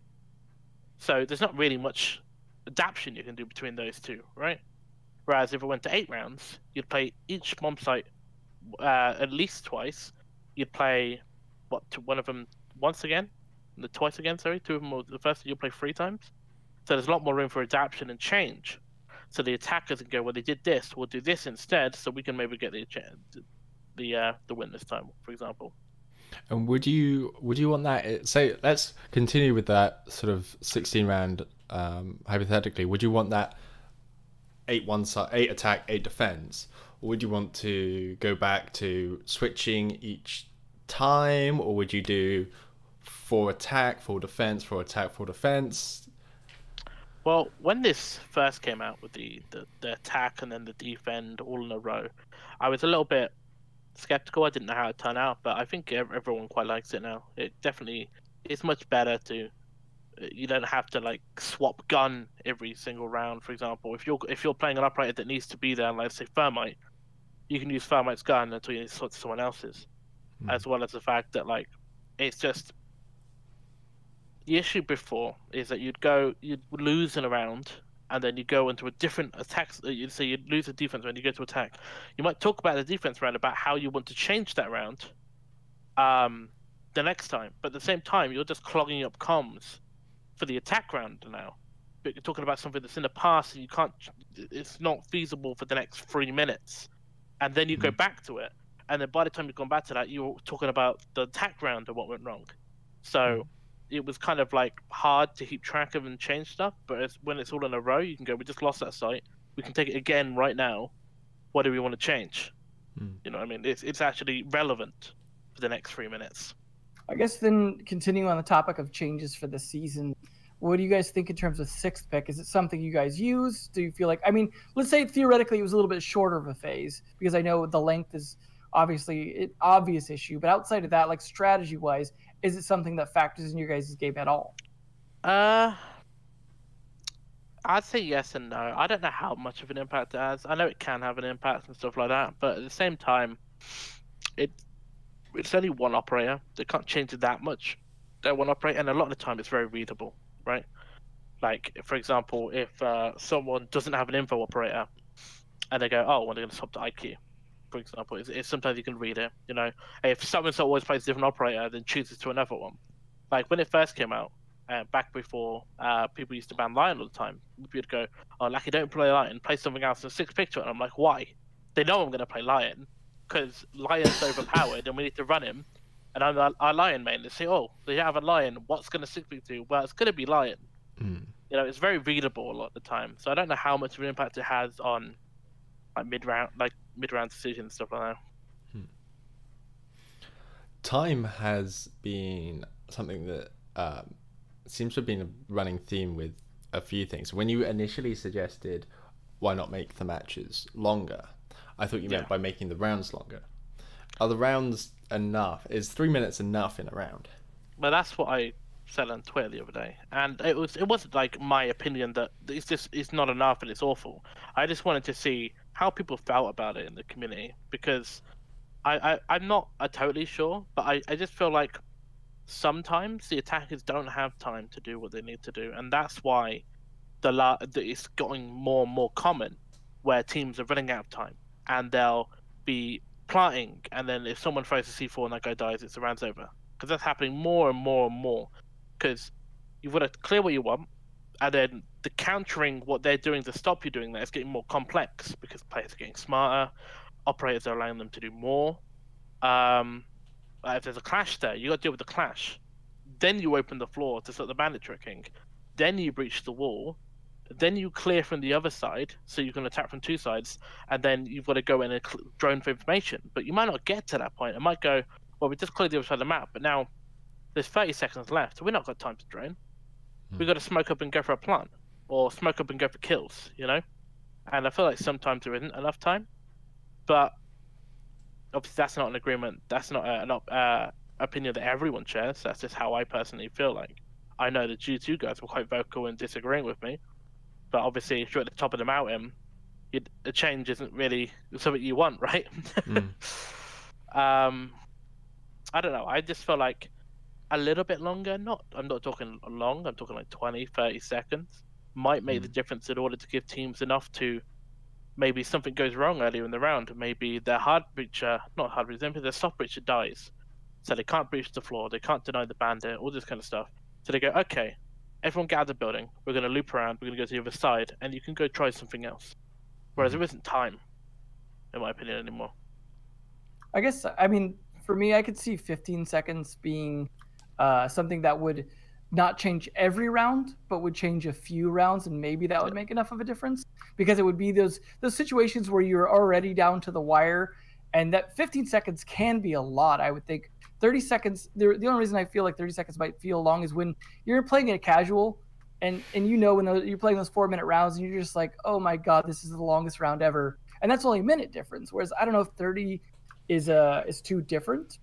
So there's not really much adaptation you can do between those two, right? Whereas if it went to 8 rounds, you'd play each bomb site at least twice. You'd play one of them once again, twice again. Sorry, 2 of them. The first you'll play 3 times. So there's a lot more room for adaptation and change. So the attackers can go, well, they did this, we'll do this instead, so we can maybe get the win this time, for example. And would you want that? Say, let's continue with that sort of 16 round. Hypothetically, would you want that 8 attack, 8 defense, or would you want to go back to switching each time, or would you do 4 attack, 4 defense, 4 attack, 4 defense? Well, when this first came out with the attack and then the defend all in a row, I was a little bit skeptical. I didn't know how it turned out, but I think everyone quite likes it now. It definitely is much better to. You don't have to like swap gun every single round. For example, if you're playing an operator that needs to be there, like say Thermite, you can use Thermite's gun until you switch to someone else's. As well as the fact that like it's just the issue before is that you'd lose in a round and then you go into a different attack. So you'd lose a defense when you go to attack. You might talk about the defense round about how you want to change that round the next time, but at the same time you're just clogging up comms for the attack round now. But you're talking about something that's in the past and you can't. It's not feasible for the next 3 minutes, and then you go back to it. And then by the time you've gone back to that, you're talking about the attack round and what went wrong. So it was kind of like hard to keep track of and change stuff. But when it's all in a row, you can go, we just lost that site. We can take it again right now. What do we want to change? You know what I mean? It's actually relevant for the next 3 minutes. I guess then continuing on the topic of changes for the season, what do you guys think in terms of 6th pick? Is it something you guys use? Do you feel like, I mean, let's say theoretically it was a little bit shorter of a phase, because I know the length is obviously an obvious issue, but outside of that, like strategy wise, is it something that factors in your guys' game at all? I'd say yes and no. I don't know how much of an impact it has. I know it can have an impact and stuff like that, but at the same time, it's only one operator. They can't change it that much. They're one operator, and a lot of the time it's very readable, right? Like, for example, if someone doesn't have an info operator, and they go, oh, well, they're going to swap to IQ, for example, it's sometimes you can read it, you know. If someone always plays a different operator, then chooses to another one. Like, when it first came out, back before people used to ban Lion all the time, people would go, oh, Lacky, don't play Lion, play something else in 6th picture. And I'm like, why? They know I'm going to play Lion, because Lion's overpowered and we need to run him. And I'm our Lion main. They say, oh, they have a Lion, what's going to 6th picture to? Well, it's going to be Lion. You know, it's very readable a lot of the time. So I don't know how much of an impact it has on like mid-round decisions and stuff like that. Time has been something that seems to have been a running theme with a few things. When you initially suggested why not make the matches longer, I thought you meant by making the rounds longer. Are the rounds enough? Is 3 minutes enough in a round? Well, that's what I said on Twitter the other day, and it wasn't like my opinion that it's not enough and it's awful. I just wanted to see how people felt about it in the community, because I'm not totally sure, but I just feel like sometimes the attackers don't have time to do what they need to do, and that's why it's getting more and more common where teams are running out of time and they'll be planting, and then if someone throws a C4 and that guy dies, it's the round's over. Because that's happening more and more and more. Because you've got to clear what you want, and then the countering what they're doing to stop you doing that is getting more complex, because players are getting smarter, operators are allowing them to do more. If there's a clash there, you got to deal with the clash. Then you open the floor to start the bandit tricking. Then you breach the wall. Then you clear from the other side, so you can attack from 2 sides, and then you've got to go in and drone for information. But you might not get to that point. It might go, well, we just cleared the other side of the map, but now there's 30 seconds left, so we're not got time to drone. We've got to smoke up and go for a plant, or smoke up and go for kills, you know? And I feel like sometimes there isn't enough time, but obviously that's not an agreement. That's not an opinion that everyone shares. That's just how I personally feel like. I know the G2 guys were quite vocal in disagreeing with me, but obviously if you're at the top of the mountain, a change isn't really something you want, right? I don't know. I just feel like a little bit longer, I'm not talking long, I'm talking like 20, 30 seconds, might make the difference in order to give teams enough to, maybe something goes wrong earlier in the round. Maybe their their soft breacher dies. So they can't breach the floor, they can't deny the bandit, all this kind of stuff. So they go, okay, everyone get out of the building, we're going to loop around, we're going to go to the other side, and you can go try something else. Whereas there isn't time, in my opinion, anymore. I guess, I mean, for me, I could see 15 seconds being something that would not change every round, but would change a few rounds, and maybe that would make enough of a difference, because it would be those situations where you're already down to the wire, and that 15 seconds can be a lot. I would think 30 seconds. The only reason I feel like 30 seconds might feel long is when you're playing it casual, and you know when you're playing those 4-minute rounds, and you're just like, oh my god, this is the longest round ever, and that's only a minute difference. Whereas I don't know if 30 is too different.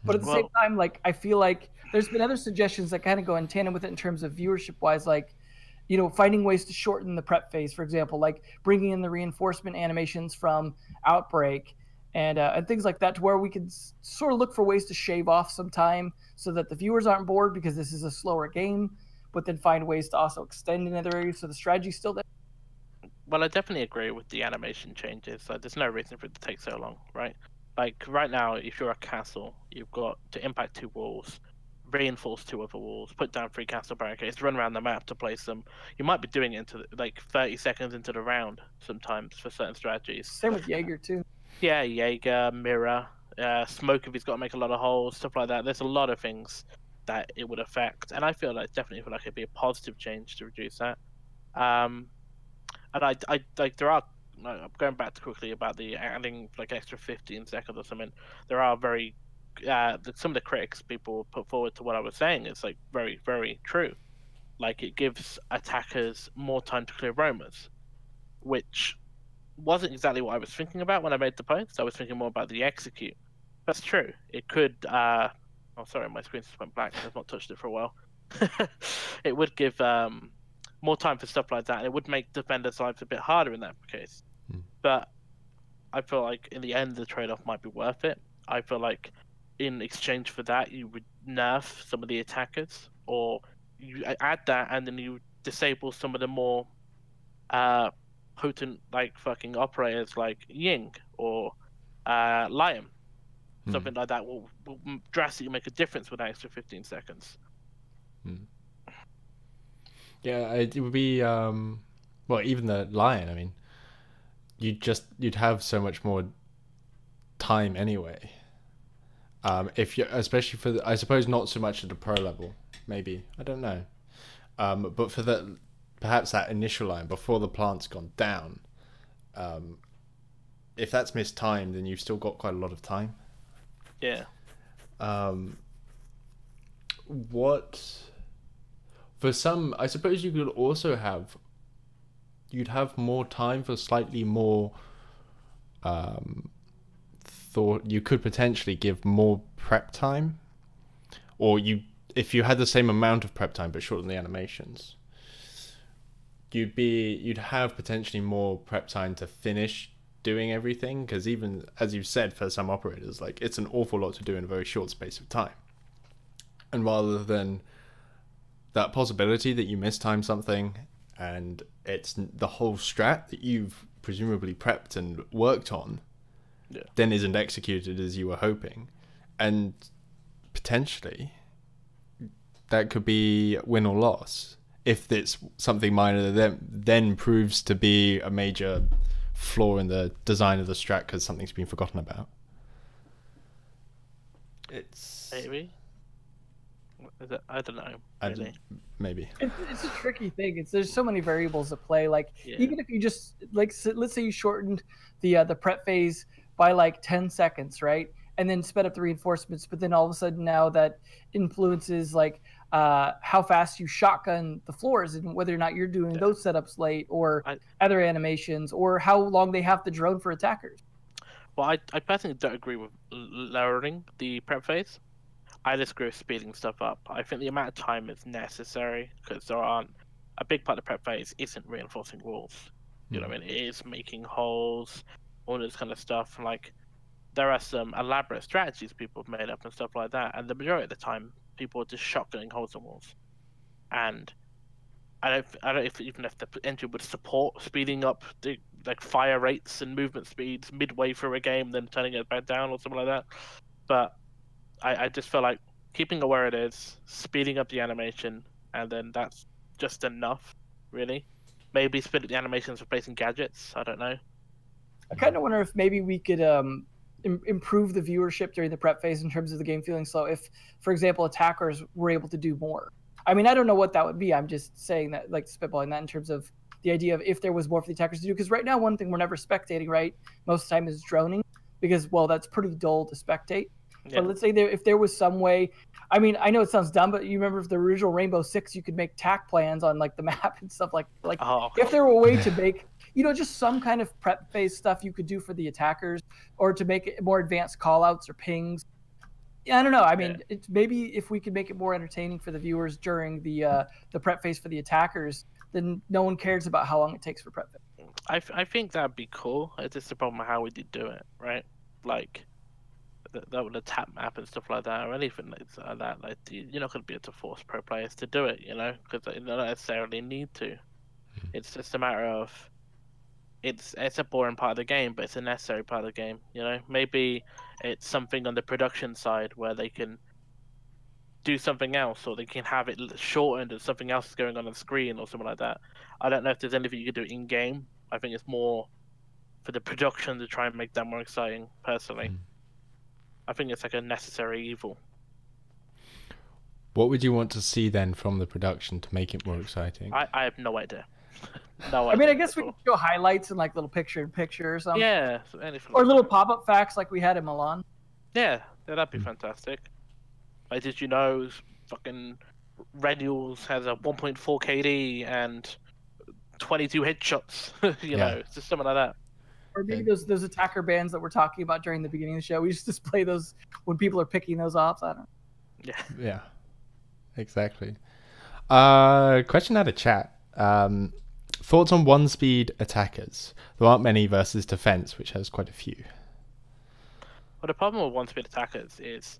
But at the same time, like I feel like there's been other suggestions that kind of go in tandem with it in terms of viewership wise, like finding ways to shorten the prep phase, for example, like bringing in the reinforcement animations from Outbreak and things like that, to where we could sort of look for ways to shave off some time so that the viewers aren't bored because this is a slower game, but then find ways to also extend in other areas so the strategy's still there. Well, I definitely agree with the animation changes. Like, there's no reason for it to take so long, right? Like right now, if you're a castle, you've got to impact 2 walls, reinforce 2 other walls, put down 3 castle barricades, run around the map to place them. You might be doing it into like 30 seconds into the round sometimes for certain strategies. Same with Jaeger too. Yeah, Jaeger, Mirror, Smoke if he's got to make a lot of holes, stuff like that. There's a lot of things that it would affect, and I definitely feel like it'd be a positive change to reduce that. And I like there are. I'm going back to quickly about the adding like extra 15 seconds or something. There are very some of the critics people put forward to what I was saying is like very, very true. Like it gives attackers more time to clear roamers, which wasn't exactly what I was thinking about when I made the post. I was thinking more about the execute. That's true. It could oh sorry, my screen just went black. I've not touched it for a while. It would give more time for stuff like that, and it would make defenders' lives a bit harder in that case. But I feel like in the end, the trade-off might be worth it. I feel like in exchange for that, you would nerf some of the attackers, or you add that and then you disable some of the more potent, like fucking operators like Ying or Liam. Something like that will drastically make a difference with that extra 15 seconds. Yeah, it would be well, even the Lion. I mean, you'd have so much more time anyway. If you, especially for I suppose not so much at the pro level, maybe, I don't know, but for that, perhaps that initial line before the plant's gone down, if that's missed time, then you've still got quite a lot of time. Yeah. What for some, I suppose you could also have. You'd have more time for slightly more thought. You could potentially give more prep time, or if you had the same amount of prep time but shorten the animations, you'd have potentially more prep time to finish doing everything, because even as you've said, for some operators, like it's an awful lot to do in a very short space of time, and rather than that possibility that you mistime something and it's the whole strat that you've presumably prepped and worked on, then isn't executed as you were hoping, and potentially that could be win or loss. If it's something minor that then proves to be a major flaw in the design of the strat because something's been forgotten about. It's maybe. I don't know. Really. Maybe. It's a tricky thing. There's so many variables at play. Like even if you just like let's say you shortened the prep phase by like 10 seconds, right? And then sped up the reinforcements, but then all of a sudden now that influences like how fast you shotgun the floors and whether or not you're doing those setups late, or other animations, or how long they have the drone for attackers. Well, I personally don't agree with lowering the prep phase. I disagree with speeding stuff up. I think the amount of time is necessary, because a big part of the prep phase isn't reinforcing walls. You know what I mean? It is making holes, all this kind of stuff. Like, there are some elaborate strategies people have made up and stuff like that, and the majority of the time, people are just shotgunning holes in walls. And I don't know even if the engine would support speeding up the like fire rates and movement speeds midway through a game, then turning it back down or something like that. But I just feel like keeping it where it is, speeding up the animation, and then that's just enough, really. Maybe speed up the animations replacing gadgets. I don't know. I kind of wonder if maybe we could improve the viewership during the prep phase in terms of the game feeling slow. If, for example, attackers were able to do more. I mean, I don't know what that would be. I'm just saying that, like spitballing that in terms of the idea of if there was more for the attackers to do. Because right now, one thing we're never spectating, right? Most of the time is droning, because, well, that's pretty dull to spectate. But let's say if there was some way, I mean, I know it sounds dumb, but you remember if the original Rainbow Six, you could make tack plans on like the map and stuff like if there were a way to make, just some kind of prep phase stuff you could do for the attackers, or to make it more advanced callouts or pings. Yeah, I don't know. I mean, it's maybe if we could make it more entertaining for the viewers during the prep phase for the attackers, then no one cares about how long it takes for prep phase. I think that'd be cool. It's just the problem with how we did do it, right? Like that with the tap map and stuff like that, or anything like that. Like you're not going to be able to force pro players to do it, because they don't necessarily need to. It's just a matter of it's a boring part of the game, but it's a necessary part of the game. Maybe it's something on the production side where they can do something else, or they can have it shortened and something else is going on the screen or something like that. I don't know if there's anything you could do in game. I think it's more for the production to try and make that more exciting. Personally, I think it's like a necessary evil. What would you want to see then from the production to make it more exciting? I have no idea. I mean, I guess we could show highlights and like little picture-in-picture or something. Yeah, anything. Or little pop-up facts like we had in Milan. Yeah, that'd be fantastic. Like, did you know fucking Reynolds has a 1.4 KD and 22 headshots? It's just something like that. Or maybe those attacker bands that we're talking about during the beginning of the show. We just display those when people are picking those off. I don't know. Yeah. Exactly. Question out of chat. Thoughts on one-speed attackers? There aren't many versus defense, which has quite a few. Well, the problem with one-speed attackers is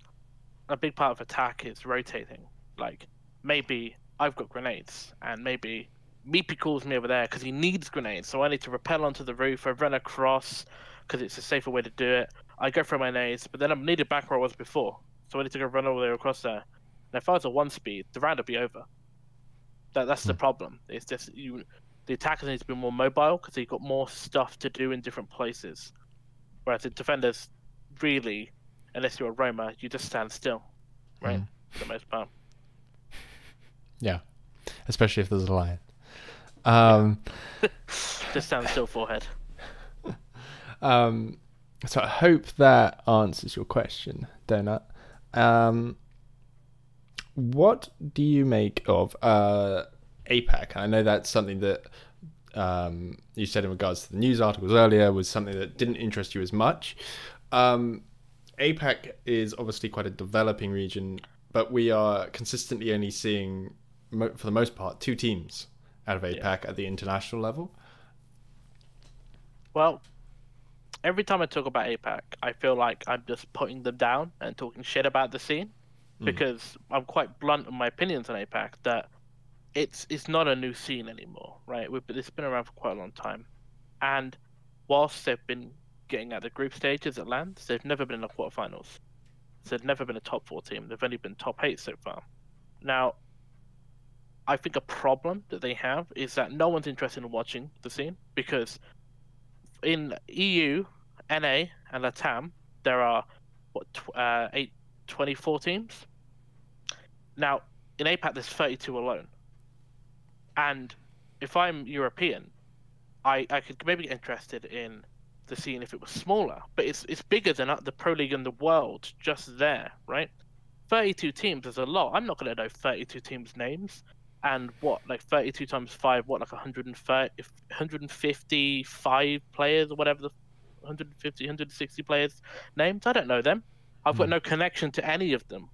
a big part of attack is rotating. Like, maybe I've got grenades, and maybe Meepy calls me over there because he needs grenades, so I need to rappel onto the roof. I run across because it's a safer way to do it. I go for my nades, but then I'm needed back where I was before, so I need to go run all the way across there. And if I was a one-speed, the round would be over. That's the problem. It's just the attackers need to be more mobile because they've got more stuff to do in different places. Whereas the defenders, really, unless you're a roamer, you just stand still, right? For the most part. Yeah, especially if there's a lion. Just stand still, forehead. So I hope that answers your question, Donut. What do you make of APAC? I know that's something that you said in regards to the news articles earlier was something that didn't interest you as much. APAC is obviously quite a developing region, but we are consistently only seeing, for the most part, 2 teams out of APAC at the international level. Well, every time I talk about APAC, I feel like I'm just putting them down and talking shit about the scene, because I'm quite blunt in my opinions on APAC that it's not a new scene anymore, right? It's been around for quite a long time, and whilst they've been getting at the group stages at LANs, they've never been in the quarterfinals. So they've never been a top 4 team. They've only been top 8 so far. Now, I think a problem that they have is that no one's interested in watching the scene, because in EU, NA, and LATAM, there are 24 teams. Now, in APAC, there's 32 alone. And if I'm European, I could maybe get interested in the scene if it was smaller, but it's bigger than the Pro League in the world just there, right? 32 teams is a lot. I'm not going to know 32 teams' names. And 32 times 5, like 155 players or whatever, 150, 160 players' names? I don't know them. I've got no connection to any of them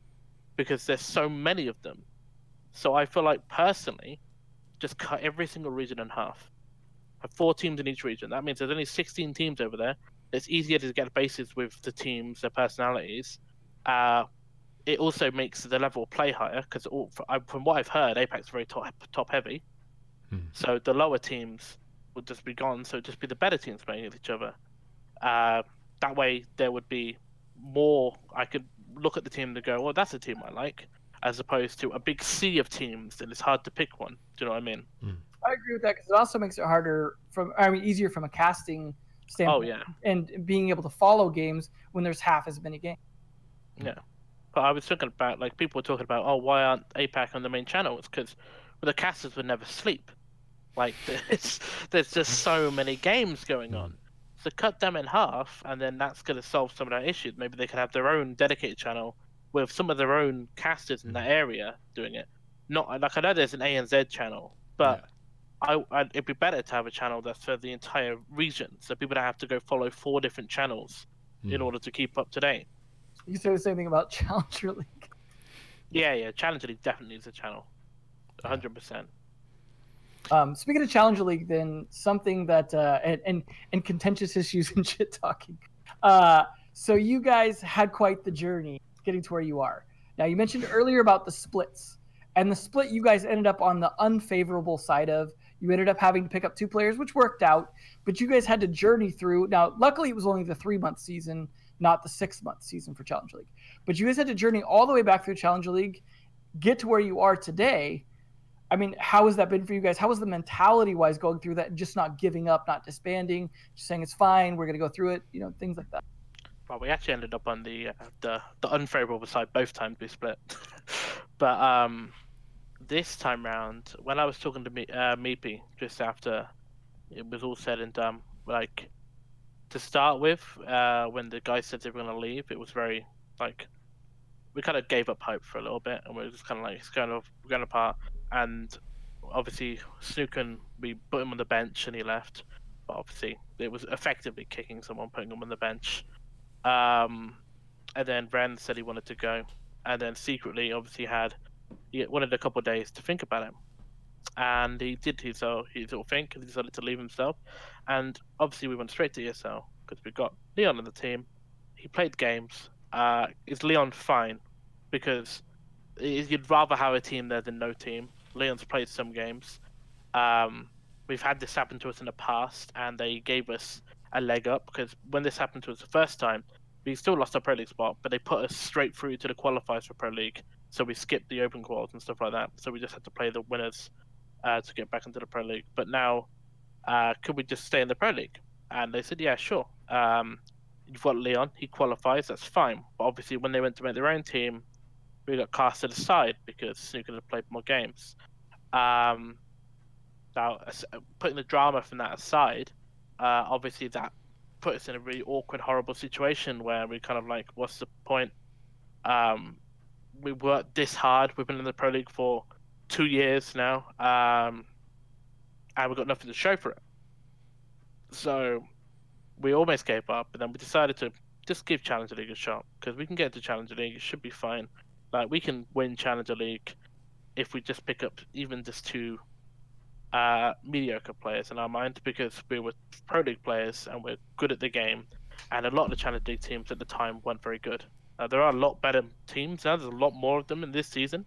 because there's so many of them. So I feel like, personally, just cut every single region in half. Have 4 teams in each region. That means there's only 16 teams over there. It's easier to get bases with the teams, their personalities. It also makes the level of play higher because, from what I've heard, APAC's very top heavy. So the lower teams would just be gone. So it'd just be the better teams playing with each other. That way, there would be more. I could look at the team and go, well, that's a team I like, as opposed to a big sea of teams, and it's hard to pick one. Do you know what I mean? I agree with that because it also makes it easier from a casting standpoint. Oh, yeah. And being able to follow games when there's half as many games. Yeah. But I was thinking about, people were talking about, why aren't APAC on the main channel? It's because the casters would never sleep. There's just so many games going on. So cut them in half, and then that's going to solve some of that issues. Maybe they could have their own dedicated channel with some of their own casters in that area doing it. Not like I know there's an ANZ channel, but it'd be better to have a channel that's for the entire region, so people don't have to go follow 4 different channels in order to keep up to date. You say the same thing about Challenger League. Yeah, Challenger League definitely needs a channel, 100%. Speaking of Challenger League, then something that and contentious issues and shit talking. So you guys had quite the journey getting to where you are. Now you mentioned earlier about the splits, and the split you guys ended up on the unfavorable side of. You ended up having to pick up 2 players, which worked out, but you guys had to journey through. Now, luckily, it was only the 3-month season, not the 6-month season for Challenger League. But you guys had to journey all the way back through Challenger League, get to where you are today. I mean, how has that been for you guys? How was the mentality-wise going through that and just not giving up, not disbanding, just saying it's fine, we're going to go through it, things like that? Well, we actually ended up on the unfavorable side both times we split. But this time round, when I was talking to Meepy just after it was all said and done, like, to start with, when the guy said they were going to leave, it was very, like, we kind of gave up hope for a little bit, and we were just kind of like, we're going apart. And obviously, Snooken, we put him on the bench and he left. But obviously, it was effectively kicking someone, putting him on the bench. And then Ren said he wanted to go. And then secretly, obviously, he wanted a couple of days to think about it. And he did his little think, and he decided to leave himself. And obviously, we went straight to ESL because we got Leon on the team. He played games. Is Leon fine? Because you'd rather have a team there than no team. Leon's played some games. We've had this happen to us in the past, and they gave us a leg up because when this happened to us the first time, we still lost our Pro League spot, but they put us straight through to the qualifiers for Pro League. So we skipped the open quals and stuff like that. So we just had to play the winners to get back into the Pro League. But now, could we just stay in the Pro League? And they said, yeah, sure. You've got Leon, he qualifies, that's fine. But obviously, when they went to make their own team, we got casted aside because Snooker had played more games. Now, putting the drama from that aside, obviously that put us in a really awkward, horrible situation where we kind of like, what's the point? We worked this hard. We've been in the Pro League for 2 years now, and we've got nothing to show for it. So we almost gave up, but then we decided to just give Challenger League a shot because we can get to Challenger League. It should be fine. Like, we can win Challenger League if we just pick up even just 2 mediocre players in our mind, because we were Pro League players and we're good at the game, and a lot of the Challenger League teams at the time weren't very good. There are a lot better teams now. There's a lot more of them in this season,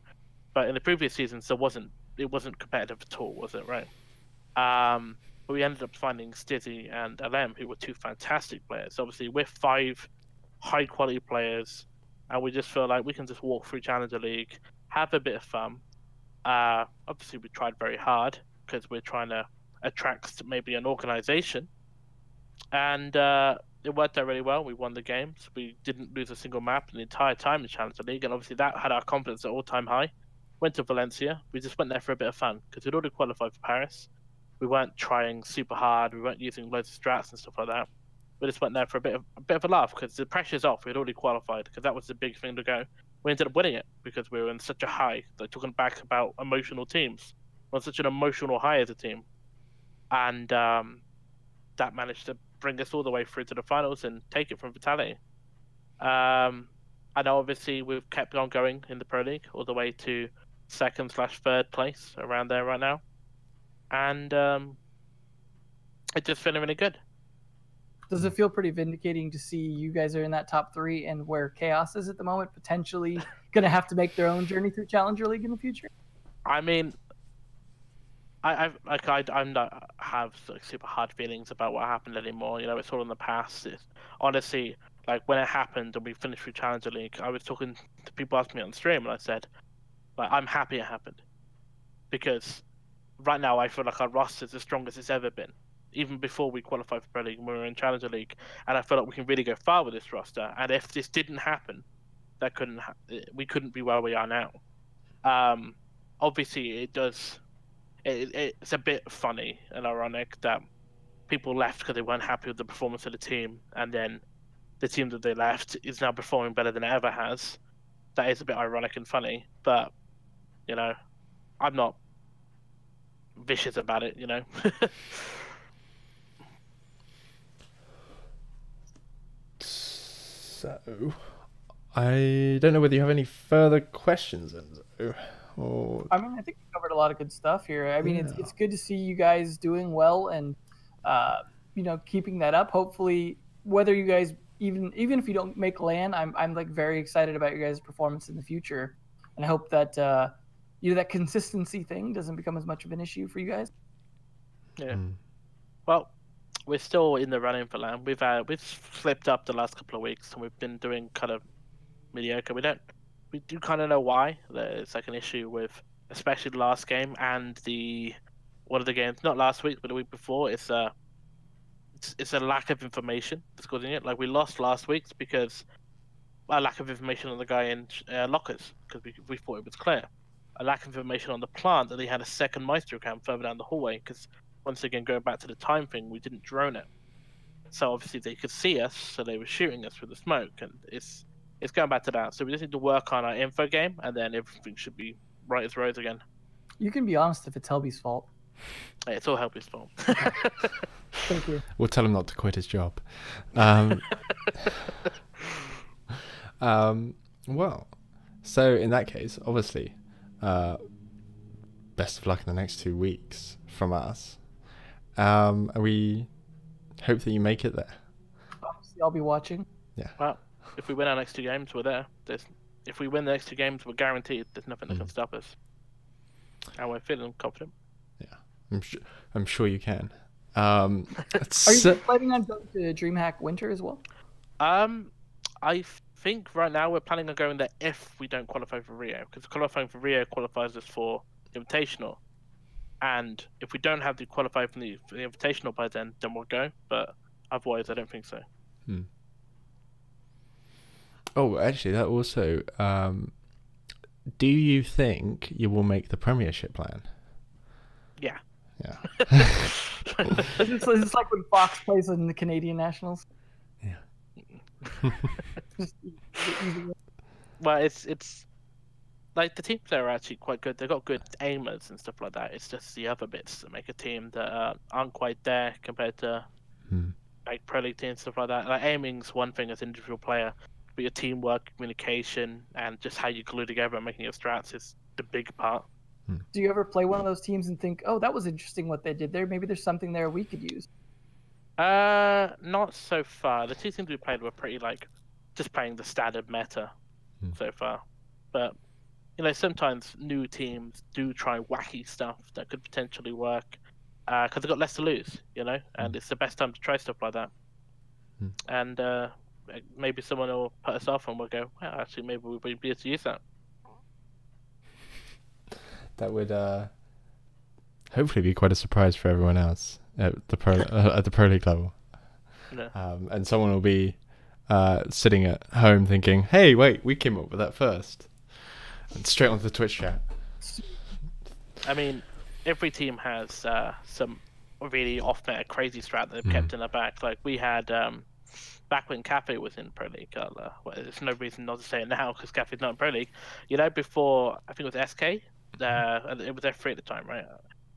but in the previous seasons it wasn't competitive at all, was it? Right? But we ended up finding Stizzy and LM, who were 2 fantastic players. Obviously, we're 5 high quality players, and we just feel like we can just walk through Challenger League, have a bit of fun. Obviously, we tried very hard because we're trying to attract maybe an organization, and it worked out really well. We won the games. We didn't lose a single map the entire time in Challenger League, and obviously that had our confidence at all-time high. Went to Valencia. We just went there for a bit of fun because we'd already qualified for Paris. We weren't trying super hard. We weren't using loads of strats and stuff like that. We just went there for a bit of a laugh because the pressure's off. We'd already qualified because that was the big thing to go. We ended up winning it because we were in such a high. Like, talking back about emotional teams, we're on such an emotional high as a team, and that managed to bring us all the way through to the finals and take it from Vitality. And obviously we've kept on going in the Pro League all the way to 2nd/3rd place around there right now, and it's just feeling really good. Does it feel pretty vindicating to see you guys are in that top 3 and where Chaos is at the moment, potentially going to have to make their own journey through Challenger League in the future? I mean, I'm not have like super hard feelings about what happened anymore. You know, it's all in the past. Honestly, like, when it happened and we finished through Challenger League, I was talking to people asking me on stream, and I said, like, I'm happy it happened because right now I feel like our roster is the strongest it's ever been. Even before we qualified for Pro League, we were in Challenger League, and I feel like we can really go far with this roster. And if this didn't happen, we couldn't be where we are now. Obviously, it does. It's a bit funny and ironic that people left because they weren't happy with the performance of the team, and then the team that they left is now performing better than it ever has. That is a bit ironic and funny, but you know, I'm not vicious about it, you know. So, I don't know whether you have any further questions, Enzo. Or... I mean, I think we covered a lot of good stuff here. I mean, it's good to see you guys doing well and, you know, keeping that up. Hopefully, whether you guys even if you don't make LAN, I'm like very excited about your guys' performance in the future, and I hope that you know, that consistency thing doesn't become as much of an issue for you guys. Yeah. Well, we're still in the running for LAN. We've slipped up the last couple of weeks, and we've been doing kind of mediocre. We do kind of know why. There's like an issue with, especially the last game and one of the games, not last week, but the week before. It's a lack of information that's causing it. Like we lost last week's because a lack of information on the guy in lockers, because we thought it was clear. A lack of information on the plant that they had a second Maestro cam further down the hallway, because once again, going back to the time thing, we didn't drone it. So obviously they could see us, so they were shooting us with the smoke, and it's going back to that. So we just need to work on our info game, and then everything should be right as rose again. You can be honest if it's Helby's fault. Hey, it's all Helby's fault. Thank you. We'll tell him not to quit his job. Well, so in that case, obviously, best of luck in the next 2 weeks from us. And we hope that you make it there. Obviously, I'll be watching. Yeah. Well, if we win our next 2 games, we're there. If we win the next 2 games, we're guaranteed. There's nothing that can stop us. And we're feeling confident. Yeah, I'm sure you can. Are you planning on going to DreamHack Winter as well? I think right now we're planning on going there if we don't qualify for Rio, because qualifying for Rio qualifies us for the Invitational. And if we don't have to qualify for the Invitational by then we'll go. But otherwise, I don't think so. Oh, actually, that also... do you think you will make the Premiership plan? Yeah. Yeah. It's like when Fox plays in the Canadian Nationals. Yeah. Well, it's like the teams there are actually quite good. They've got good aimers and stuff like that. It's just the other bits that make a team that aren't quite there compared to like Pro League teams and stuff like that. Like aiming's one thing as an individual player, but your teamwork, communication, and just how you glue together and making your strats is the big part. Do you ever play one of those teams and think, oh, that was interesting what they did there? Maybe there's something there we could use. Not so far. The 2 teams we played were pretty like just playing the standard meta so far. But you know, sometimes new teams do try wacky stuff that could potentially work because they've got less to lose, you know, and it's the best time to try stuff like that. And maybe someone will put us off and we'll go, well, actually, maybe we'll be able to use that. That would hopefully be quite a surprise for everyone else at the Pro League level. Yeah. And someone will be sitting at home thinking, hey, wait, we came up with that first. And straight onto the Twitch chat. I mean, every team has some really off-meta crazy strat that they've kept in the back. Like we had... back when Cafe was in Pro League, well, there's no reason not to say it now because Cafe's not in Pro League. You know, before, I think it was SK, it was F3 at the time, right?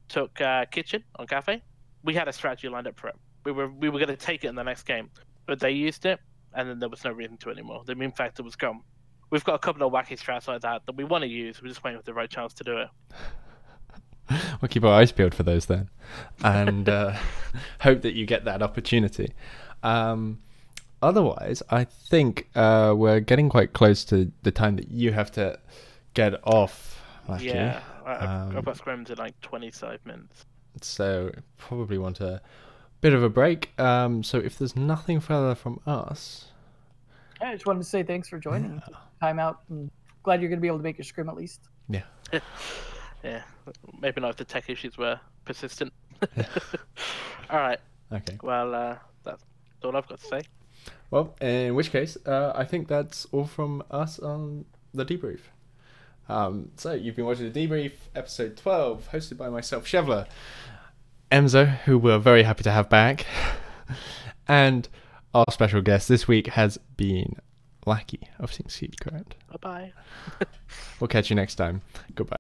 Took Kitchen on Cafe. We had a strategy lined up for it. We were going to take it in the next game, but they used it, and then there was no reason to anymore. The main factor was gone. We've got a couple of wacky strats like that we want to use. We're just waiting for the right chance to do it. We'll keep our eyes peeled for those then, and hope that you get that opportunity. Otherwise, I think we're getting quite close to the time that you have to get off. Lacky. Yeah, I've got scrims in like 25 minutes. So probably want a bit of a break. So if there's nothing further from us... I just wanted to say thanks for joining. Time out, and glad you're going to be able to make your scrim at least. Yeah. Yeah, maybe not if the tech issues were persistent. All right. Okay. Well, that's all I've got to say. Well, in which case, I think that's all from us on the Debrief. So you've been watching the Debrief, episode 12, hosted by myself, Shevla. Mzo, who we're very happy to have back. And our special guest this week has been Lacky of Team Secret. Bye-bye. We'll catch you next time. Goodbye.